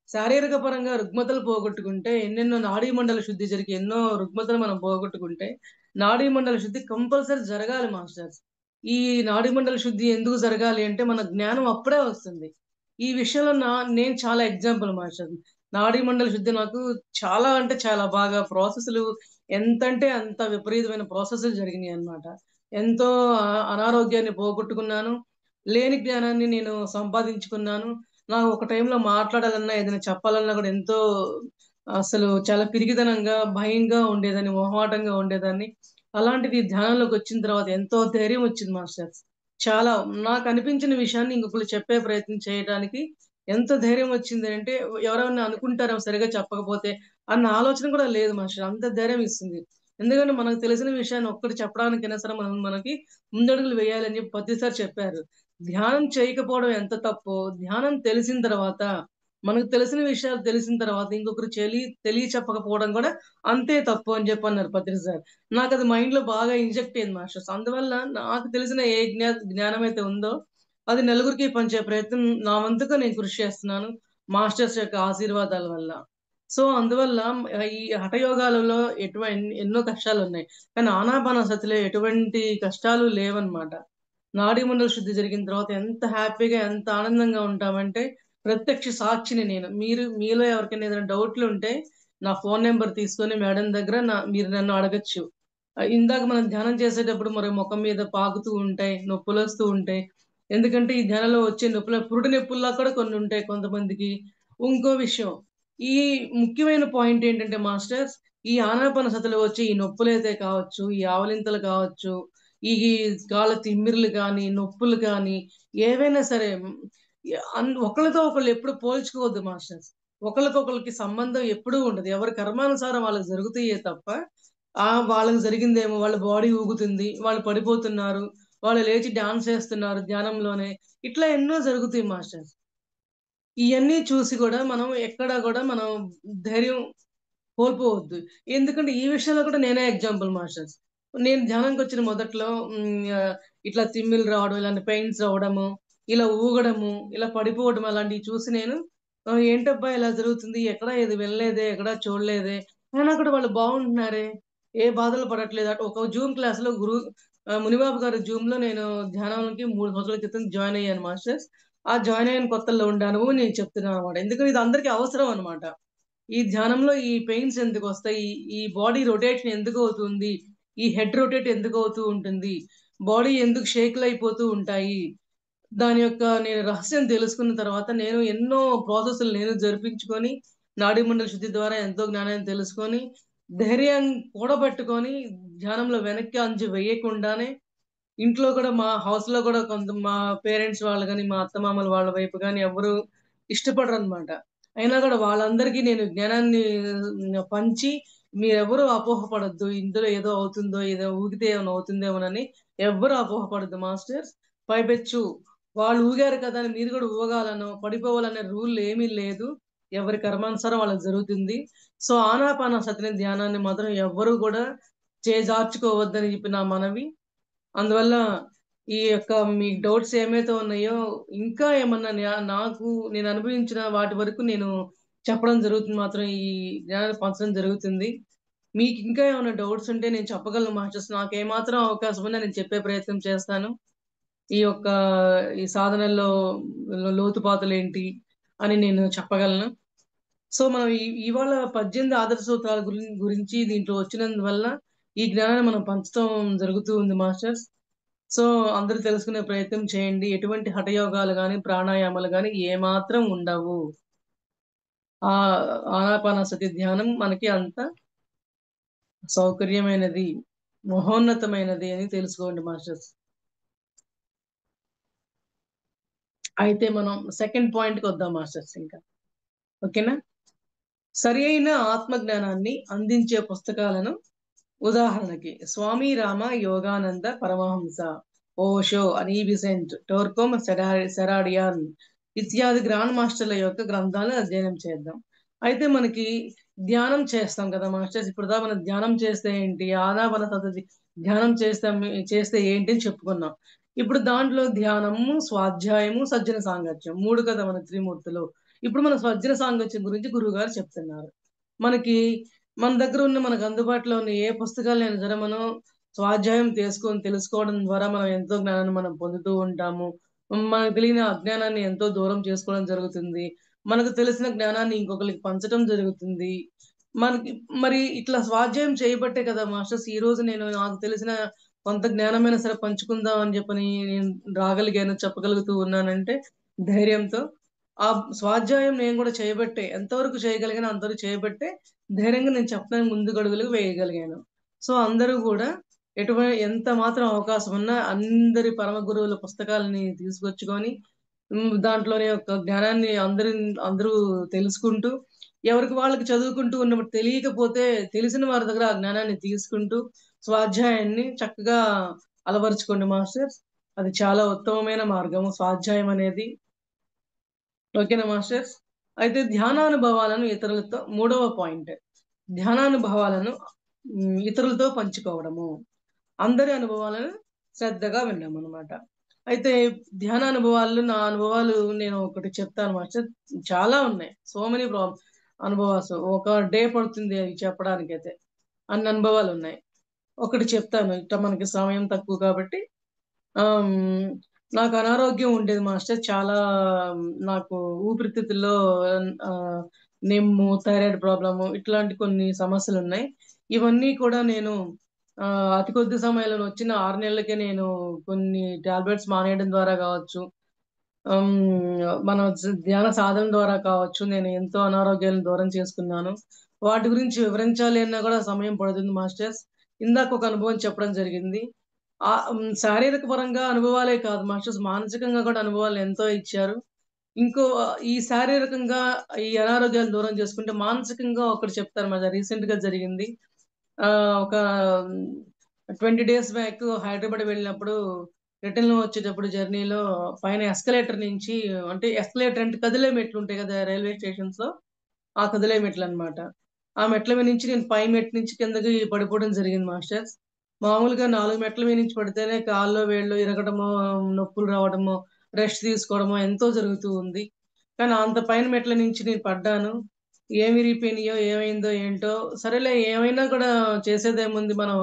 శారీరక పరంగా రుగ్మతలు పోగొట్టుకుంటే, ఎన్నెన్నో నాడీ మండల శుద్ధి జరిగి ఎన్నో రుగ్మతలు మనం పోగొట్టుకుంటే, నాడీ మండల శుద్ధి కంపల్సరీ జరగాలి మాస్టర్స్. ఈ నాడీ మండల శుద్ధి ఎందుకు జరగాలి అంటే, మన జ్ఞానం అప్పుడే వస్తుంది. ఈ విషయంలో నేను చాలా ఎగ్జాంపుల్ మాస్టర్. నాడీ మండల శుద్ధి నాకు చాలా అంటే చాలా బాగా ప్రాసెస్‌లు ఎంతంటే అంత విపరీతమైన ప్రాసెస్‌లు జరిగినాయన్నమాట. ఎంతో అనారోగ్యాన్ని పోగొట్టుకున్నాను. లేని జ్ఞానాన్ని నేను సంపాదించుకున్నాను. నాకు ఒక టైంలో మాట్లాడాలన్నా, ఏదైనా చెప్పాలన్నా కూడా ఎంతో అసలు చాలా పిరికితనంగా, భయంగా ఉండేదాన్ని, మొహమాటంగా ఉండేదాన్ని. అలాంటిది ధ్యానంలోకొచ్చిన తర్వాత ఎంతో ధైర్యం వచ్చింది మాస్టర్స్. చాలా నాకనిపించిన విషయాన్ని ఇంకొకళ్ళు చెప్పే ప్రయత్నం చేయడానికి ఎంత ధైర్యం వచ్చిందంటే, ఎవరైనా అనుకుంటారేమో సరిగ్గా చెప్పకపోతే అన్న ఆలోచన కూడా లేదు మాస్టర్. అంత ధైర్యం ఇస్తుంది. ఎందుకంటే మనకు తెలిసిన విషయాన్ని ఒక్కటి చెప్పడానికైనా సరే మనకి ముందడుగులు వేయాలని చెప్పి ప్రతిసారి చెప్పారు. ధ్యానం చేయకపోవడం ఎంత తప్పో, ధ్యానం తెలిసిన తర్వాత, మనకు తెలిసిన విషయాలు తెలిసిన తర్వాత ఇంకొకరు తెలియ చెప్పకపోవడం కూడా అంతే తప్పు అని చెప్పన్నారు పత్రి సార్. నాకది మైండ్‌లో బాగా ఇంజెక్ట్ అయింది మాస్టర్స్. అందువల్ల నాకు తెలిసిన ఏ జ్ఞానమైతే ఉందో అది నలుగురికి పంచే ప్రయత్నం నా వంతుగా నేను కృషి చేస్తున్నాను. మాస్టర్స్ యొక్క ఆశీర్వాదాల వల్ల. సో, అందువల్ల ఈ హఠయోగాలలో ఎన్నో కష్టాలున్నాయి. కానీ ఆనాపానసతిలో ఎటువంటి కష్టాలు లేవన్నమాట. నాడీ మండల శుద్ధి జరిగిన తర్వాత ఎంత హ్యాపీగా, ఎంత ఆనందంగా ఉంటామంటే, ప్రత్యక్ష సాక్షిని నేను. మీలో ఎవరికైనా ఏదైనా డౌట్‌లుంటే, నా ఫోను నంబర్ తీసుకొని మేడం దగ్గర మీరు నన్ను అడగొచ్చు. ఇందాక మనం ధ్యానం చేసేటప్పుడు మరి మొఖం మీద పాకుతూ ఉంటాయి, నొప్పులొస్తూ ఉంటాయి. ఎందుకంటే, ఈ ధ్యానంలో వచ్చే నొప్పులు పురుటి నొప్పుల్లా కూడా కొన్నుంటాయి కొంతమందికి. ఇంకో విషయం, ఈ ముఖ్యమైన పాయింట్ ఏంటంటే మాస్టర్స్, ఈ ఆనాపానసతిలో వచ్చే ఈ నొప్పులైతే కావచ్చు, ఈ ఆవలింతలు కావచ్చు, ఈ కాళ్ళ తిమ్మిర్లు గానీ, నొప్పులు గానీ, ఏవైనా సరే ఒకళ్ళతో ఒకళ్ళు ఎప్పుడు పోల్చుకోవద్దు మాస్టర్స్. ఒకళ్ళకొకళ్ళకి సంబంధం ఎప్పుడూ ఉండదు. ఎవరి కర్మానుసారం వాళ్ళకి జరుగుతాయే తప్ప, వాళ్ళకి జరిగిందేమో, వాళ్ళ బాడీ ఊగుతుంది, వాళ్ళు పడిపోతున్నారు, వాళ్ళు లేచి డాన్స్ చేస్తున్నారు ధ్యానంలోనే. ఇట్లా ఎన్నో జరుగుతాయి మాస్టర్స్. ఇయన్నీ చూసి గూడా మనం ఎక్కడా గూడా మనం ధైర్యం కోల్పోవద్దు. ఎందుకంటే ఈ విషయంలో కూడా నేనే ఎగ్జాంపుల్ మాస్టర్స్. నేను ధ్యానంకొచ్చిన మొదట్లో ఇట్లా తిమ్మిర్లు రావడం, ఇలాంటి పెయిన్స్ అవ్వడము, ఇలా ఊగడము, ఇలా పడిపోవడం అలాంటివి చూసి నేను ఏంటబ్బా! ఇలా జరుగుతుంది. ఎక్కడా ఇది వినలేదే, ఎక్కడా చూడలేదే. అయినా కూడా వాళ్ళు బాగుంటున్నారే, ఏ బాధలు పడట్లేదు. ఒక జూమ్ క్లాస్‌లో మునిబాబు గారి జూమ్‌లో నేను ధ్యానానికి 3 సంవత్సరాల క్రితం జాయిన్ అయ్యాను మాస్టర్స్. ఆ జాయిన్ అయిన కొత్తల్లో ఉండే అనుభవం నేను చెప్తున్నాననమాట. ఎందుకంటే ఇది అందరికీ అవసరం అనమాట. ఈ ధ్యానంలో ఈ పెయిన్స్ ఎందుకొస్తాయి? ఈ బాడీ రొటేషన్ ఎందుకవుతుంది? ఈ హెడ్ రొటేట్ ఎందుకవుతూ ఉంటుంది? బాడీ ఎందుకు షేకులయిపోతూ ఉంటాయి? దాని యొక్క నేను రహస్యం తెలుసుకున్న తర్వాత నేను ఎన్నో ప్రాసెస్‌లు నేను జరిపించుకొని, నాడీమండల శుద్ధి ద్వారా ఎంతో జ్ఞానాన్ని తెలుసుకొని, ధైర్యం కూడబెట్టుకొని, ధ్యానంలో వెనక్కి అంజు వేయకుండానే ఇంట్లో కూడా మా హౌస్‌లో కూడా మా పేరెంట్స్ వాళ్ళు గాని, మా అత్తమామల వాళ్ళ వైపు గాని ఎవ్వరు ఇష్టపడరనమాట. అయినా కూడా వాళ్ళందరికీ నేను జ్ఞానాన్ని పంచి మీరెవ్వరు అపోహపడొద్దు. ఇందులో ఏదో అవుతుందో, ఏదో ఊగితే ఏమైనా అవుతుందేమోనని ఎవ్వరు అపోహపడొద్దు మాస్టర్స్. పైపెచ్చు వాళ్ళు ఊగారు కదా అని మీరు కూడా ఊగాలనో, పడిపోవాలనే రూల్ ఏమీ లేదు. ఎవరి కర్మానుసారం వాళ్ళకి జరుగుతుంది. సో, ఆనాపానసతిని ధ్యానాన్ని మాత్రం ఎవ్వరు కూడా చేజార్చుకోవద్దని చెప్పి నా మనవి. అందువల్ల ఈ యొక్క మీ డౌట్స్ ఏమైతే ఉన్నాయో, ఇంకా ఏమన్నా నాకు నేను అనుభవించిన వాటి వరకు నేను చెప్పడం జరుగుతుంది మాత్రం ఈ జ్ఞానాన్ని పంచడం జరుగుతుంది. మీకింకా ఏమైనా డౌట్స్ ఉంటే నేను చెప్పగలను మాస్టర్స్. నాకేమాత్రం అవకాశం ఉన్నా నేను చెప్పే ప్రయత్నం చేస్తాను. ఈ యొక్క ఈ సాధనల్లో లోతుపాతులేంటి అని నేను చెప్పగలను. సో, మనం ఇవాళ 18 ఆదర్శ సూత్రాల గురించి దీంట్లో వచ్చినందువల్ల ఈ జ్ఞానాన్ని మనం పంచటం జరుగుతూ ఉంది మాస్టర్స్. సో, అందరూ తెలుసుకునే ప్రయత్నం చేయండి. ఎటువంటి హఠయోగాలు గాని, ప్రాణాయామాలు గాని ఏమాత్రం ఉండవు. ఆనాపానసతి ధ్యానం మనకి అంత సౌకర్యమైనది, మహోన్నతమైనది అని తెలుసుకోండి మాస్టర్స్. అయితే మనం సెకండ్ పాయింట్ కి వద్దాం మాస్టర్స్. ఇంకా ఓకేనా? సరి అయిన ఆత్మజ్ఞానాన్ని అందించే పుస్తకాలను, ఉదాహరణకి స్వామి రామ యోగానంద పరమహంస, ఓషో, అని విసెంట్, టోర్కోమ్, సెరాడియాన్ ఇత్యాది గ్రాండ్ మాస్టర్ల యొక్క గ్రంథాలను అధ్యయనం చేద్దాం. అయితే మనకి ధ్యానం చేస్తాం కదా మాస్టర్స్. ఇప్పుడు దా మనం ధ్యానం చేస్తే ఏంటి, ఆనాపాన సతి ధ్యానం చేస్తే ఏంటి అని చెప్పుకున్నాం. ఇప్పుడు దాంట్లో ధ్యానము, స్వాధ్యాయము, సజ్జన సాంగత్యం మూడు కదా మన త్రిమూర్తులు. ఇప్పుడు మన సజ్జన సాంగత్యం గురించి గురువు గారు చెప్తున్నారు. మనకి మన దగ్గర ఉన్న, మనకు అందుబాటులో ఉన్న ఏ పుస్తకాలైనా సరే మనం స్వాధ్యాయం తెలుసుకోవడం ద్వారా మనం ఎంతో జ్ఞానాన్ని మనం పొందుతూ ఉంటాము. మనకు తెలియని అజ్ఞానాన్ని ఎంతో దూరం చేసుకోవడం జరుగుతుంది. మనకు తెలిసిన జ్ఞానాన్ని ఇంకొకరికి పంచడం జరుగుతుంది. మనకి మరి ఇట్లా స్వాధ్యాయం చేయబట్టే కదా మాస్టర్స్ ఈ రోజు నేను నాకు తెలిసిన కొంత జ్ఞానమైనా సరే పంచుకుందాం అని చెప్పని నేను రాగలిగాను, చెప్పగలుగుతూ ఉన్నానంటే ధైర్యంతో. ఆ స్వాధ్యాయం నేను కూడా చేయబట్టే, ఎంతవరకు చేయగలిగానో అంతవరకు చేయబట్టే ధైర్యంగా నేను చెప్పడానికి ముందుకు అడుగులు వేయగలిగాను. సో అందరూ కూడా ఎంత మాత్రం అవకాశం ఉన్నా అందరి పరమ గురువుల పుస్తకాలని తీసుకొచ్చుకొని దాంట్లోనే యొక్క జ్ఞానాన్ని అందరూ తెలుసుకుంటూ, ఎవరికి వాళ్ళకి చదువుకుంటూ ఉన్నప్పుడు తెలియకపోతే తెలిసిన వారి దగ్గర ఆ జ్ఞానాన్ని తీసుకుంటూ స్వాధ్యాయాన్ని చక్కగా అలవరుచుకోండి మాస్టర్స్. అది చాలా ఉత్తమమైన మార్గము స్వాధ్యాయం అనేది. ఓకేనా మాస్టర్స్? అయితే ధ్యానానుభవాలను ఇతరులతో, మూడవ పాయింట్, ధ్యానానుభవాలను ఇతరులతో పంచుకోవడము. అందరి అనుభవాలను శ్రద్ధగా విన్నాం అనమాట. అయితే ధ్యానానుభవాలు, నా అనుభవాలు నేను ఒకటి చెప్తాను మాస్టర్. చాలా ఉన్నాయి. సో మెనీ అనుభవాలు. ఒక డే పడుతుంది అవి చెప్పడానికైతే. అన్ని అనుభవాలు ఉన్నాయి. ఒకటి చెప్తాను. ఇట్లా మనకి సమయం తక్కువ కాబట్టి. ఆమ్, నాకు అనారోగ్యం ఉండేది మాస్టర్. చాలా నాకు ఊపిరితిత్తుల్లో ఆ, నిమ్ము, థైరాయిడ్ ప్రాబ్లము, ఇట్లాంటి కొన్ని సమస్యలు ఉన్నాయి. ఇవన్నీ కూడా నేను ఆ, అతి కొద్ది సమయంలో వచ్చిన 6 నెలలకే నేను కొన్ని టాబ్లెట్స్ మానేయడం ద్వారా కావచ్చు, ఆమ్, మన ధ్యాన సాధన ద్వారా కావచ్చు, నేను ఎంతో అనారోగ్యాలను దూరం చేసుకున్నాను. వాటి గురించి వివరించాలి అన్నా కూడా సమయం పడుతుంది మాస్టర్స్. ఇందాక ఒక అనుభవం చెప్పడం జరిగింది. శారీరక పరంగా అనుభవాలే కాదు మాస్టర్స్, మానసికంగా కూడా అనుభవాలు ఎంతో ఇచ్చారు. ఇంకో ఈ శారీరకంగా ఈ అనారోగ్యాలు దూరం చేసుకుంటే మానసికంగా ఒకటి చెప్తారు మరి రీసెంట్ గా జరిగింది. ఒక 20 డేస్ బ్యాక్ హైదరాబాద్ వెళ్ళినప్పుడు రిటర్న్ లో వచ్చేటప్పుడు జర్నీలో పైన ఎస్కలేటర్ నుంచి, అంటే ఎస్కలేటర్ అంటే కదిలే మెట్లు ఉంటాయి కదా రైల్వే స్టేషన్స్ లో, ఆ కదిలే మెట్లు అన్నమాట. ఆ మెట్ల మీద నుంచి నేను పై మెట్ల నుంచి కిందకి పడిపోవడం జరిగింది మాస్టర్స్. మామూలుగా 4 మెట్ల మీద నుంచి పడితేనే కాళ్ళు వేళ్ళు ఇరగడము, నొప్పులు రావడము, రెస్ట్ తీసుకోవడము ఎంతో జరుగుతూ ఉంది. కానీ అంత పైన మెట్ల నుంచి నేను పడ్డాను. ఏమి విరిగిపోయినాయో ఏమైందో ఏంటో. సరేలే, ఏమైనా కూడా చేసేదేముంది మనం.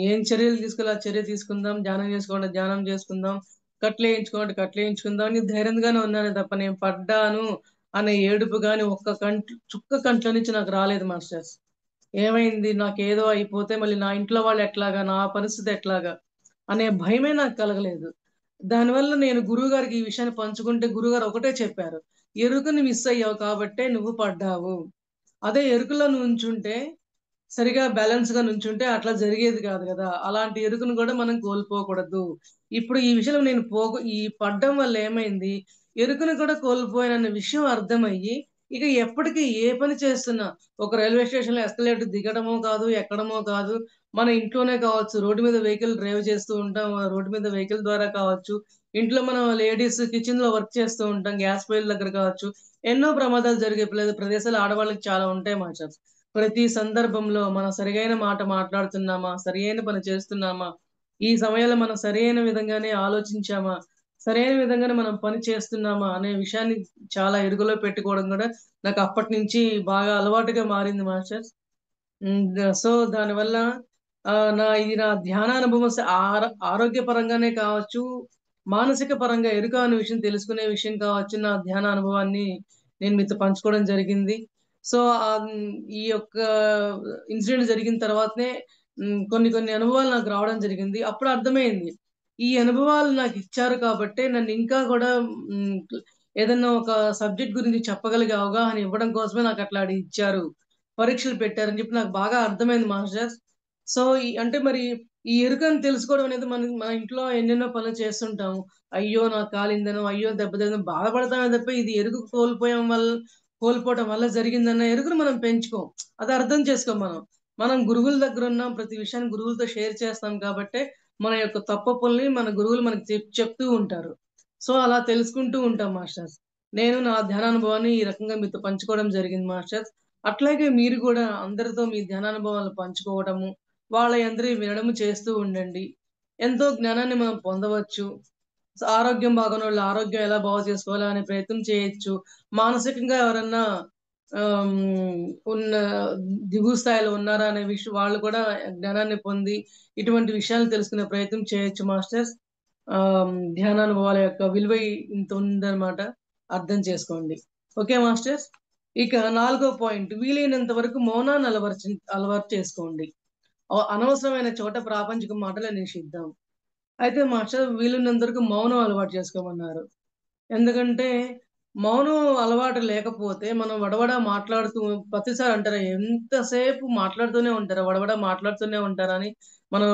ఏం చర్యలు తీసుకోవాలి ఆ చర్య తీసుకుందాం, ధ్యానం చేసుకోండి ధ్యానం చేసుకుందాం, కట్లు వేయించుకోండి కట్లు వేయించుకుందాం అని ధైర్యంగానే ఉన్నాను తప్ప నేను పడ్డాను అనే ఏడుపు గాని ఒక్క చుక్క కంట్లో నుంచి నాకు రాలేదు మాస్టర్స్. ఏమైంది, నాకేదో అయిపోతే మళ్ళీ నా ఇంట్లో వాళ్ళు ఎట్లాగా, నా పరిస్థితి ఎట్లాగా అనే భయమే నాకు కలగలేదు. దానివల్ల నేను గురువు గారికి ఈ విషయాన్ని పంచుకుంటే గురుగారు ఒకటే చెప్పారు: ఎరుకని మిస్ అయ్యావు కాబట్టే నువ్వు పడ్డావు. అదే ఎరుకలో నుంచుంటే, సరిగా బ్యాలెన్స్ గా నుంచుంటే అట్లా జరిగేది కాదు కదా. అలాంటి ఎరుకను కూడా మనం కోల్పోకూడదు. ఇప్పుడు ఈ విషయంలో నేను ఈ పడ్డం వల్ల ఏమైంది, ఎరుకను కూడా కోల్పోయానన్న విషయం అర్థమయ్యి, ఇక ఎప్పటికీ ఏ పని చేస్తున్నా, ఒక రైల్వే స్టేషన్ లో ఎస్కలేటర్ దిగడమో కాదు, ఎక్కడమో కాదు, మన ఇంట్లోనే కావచ్చు, రోడ్డు మీద వెహికల్ డ్రైవ్ చేస్తూ ఉంటాం, రోడ్డు మీద వెహికల్ ద్వారా కావచ్చు, ఇంట్లో మనం లేడీస్ కిచెన్ లో వర్క్ చేస్తూ ఉంటాం, గ్యాస్ పొయ్యిల దగ్గర కావచ్చు, ఎన్నో ప్రమాదాలు జరిగే ప్రదేశాలు ఆడవాళ్ళకి చాలా ఉంటాయి మాస్టర్స్. ప్రతి సందర్భంలో మనం సరియైన మాట మాట్లాడుతున్నామా, సరియైన పని చేస్తున్నామా, ఈ సమయంలో మనం సరైన విధంగానే ఆలోచించామా, సరైన విధంగానే మనం పని చేస్తున్నామా అనే విషయాన్ని చాలా ఎరుగులో పెట్టుకోవడం కూడా నాకు అప్పటి నుంచి బాగా అలవాటుగా మారింది మాస్టర్స్. సో దానివల్ల ఇది నా ధ్యాన అనుభవం ఆరోగ్య పరంగానే కావచ్చు, మానసిక పరంగా ఎరుక అనే విషయం తెలుసుకునే విషయం కావచ్చు, నా ధ్యాన అనుభవాన్ని నేను మీతో పంచుకోవడం జరిగింది. సో ఈ యొక్క ఇన్సిడెంట్ జరిగిన తర్వాతనే కొన్ని కొన్ని అనుభవాలు నాకు రావడం జరిగింది. అప్పుడు అర్థమైంది, ఈ అనుభవాలు నాకు ఇచ్చారు కాబట్టే నన్ను ఇంకా కూడా మ్, ఏదన్నా ఒక సబ్జెక్ట్ గురించి చెప్పగలిగే అవగాహన ఇవ్వడం కోసమే నాకు అట్లా ఇచ్చారు, పరీక్షలు పెట్టారని చెప్పి నాకు బాగా అర్థమైంది మాస్టర్స్. సో అంటే మరి ఈ ఎరుకను తెలుసుకోవడం అనేది మన ఇంట్లో ఎన్నెన్నో పనులు చేస్తుంటాము. అయ్యో! నాకు కాలిందనో, అయ్యో! దెబ్బ తగిలిందని బాధపడతామే తప్ప ఇది ఎరుక కోల్పోవడం వల్ల జరిగిందన్న ఎరుకను మనం పెంచుకోం. అది అర్థం చేసుకోం మనం. మనం గురువుల దగ్గరున్నాం. ప్రతి విషయాన్ని గురువులతో షేర్ చేస్తాం కాబట్టే, మన యొక్క తప్పొప్పుల్ని మన గురువులు మనకు చెప్తూ ఉంటారు. సో, అలా తెలుసుకుంటూ ఉంటాం మాస్టర్స్. నేను నా ధ్యానానుభవాన్ని ఈ రకంగా మీతో పంచుకోవడం జరిగింది మాస్టర్స్. అట్లాగే మీరు గూడా అందరితో మీ ధ్యానానుభవాలను పంచుకోవడము, వాళ్ళయందరివి వినడము చేస్తూ ఉండండి. ఎంతో జ్ఞానాన్ని మనం పొందవచ్చు. ఆరోగ్యం బాగోనోళ్ళు ఆరోగ్యం ఎలా బాగు చేసుకోవాలా అనే ప్రయత్నం చేయొచ్చు. మానసికంగా ఎవరన్నా ఆహ్, హ్మ్, ఉన్న దిగువ స్థాయిలో ఉన్నారా అనే వాళ్ళు కూడా జ్ఞానాన్ని పొంది, ఇటువంటి విషయాలు తెలుసుకునే ప్రయత్నం చేయొచ్చు మాస్టర్స్. ధ్యానానుభవాల యొక్క విలువ ఇంత ఉందన్నమాట. అర్థం చేసుకోండి. Okay masters. ఇక నాలుగో పాయింట్ వీలైనంత వరకు మౌనాన్ని అలవాటు చేసుకోండి. అనవసరమైన చోట ప్రాపంచిక మాటలు నిషిద్ధం. అయితే మాస్టర్ వీలున్నంత వరకు మౌనం అలవాటు చేసుకోమన్నారు. ఎందుకంటే మౌనం అలవాటు లేకపోతే మనం వడవడా మాట్లాడుతూ ప్రతిసారి అంటారు ఎంతసేపు మాట్లాడుతూనే ఉంటారా? వడవడా మాట్లాడుతూనే ఉంటారా? అని మనం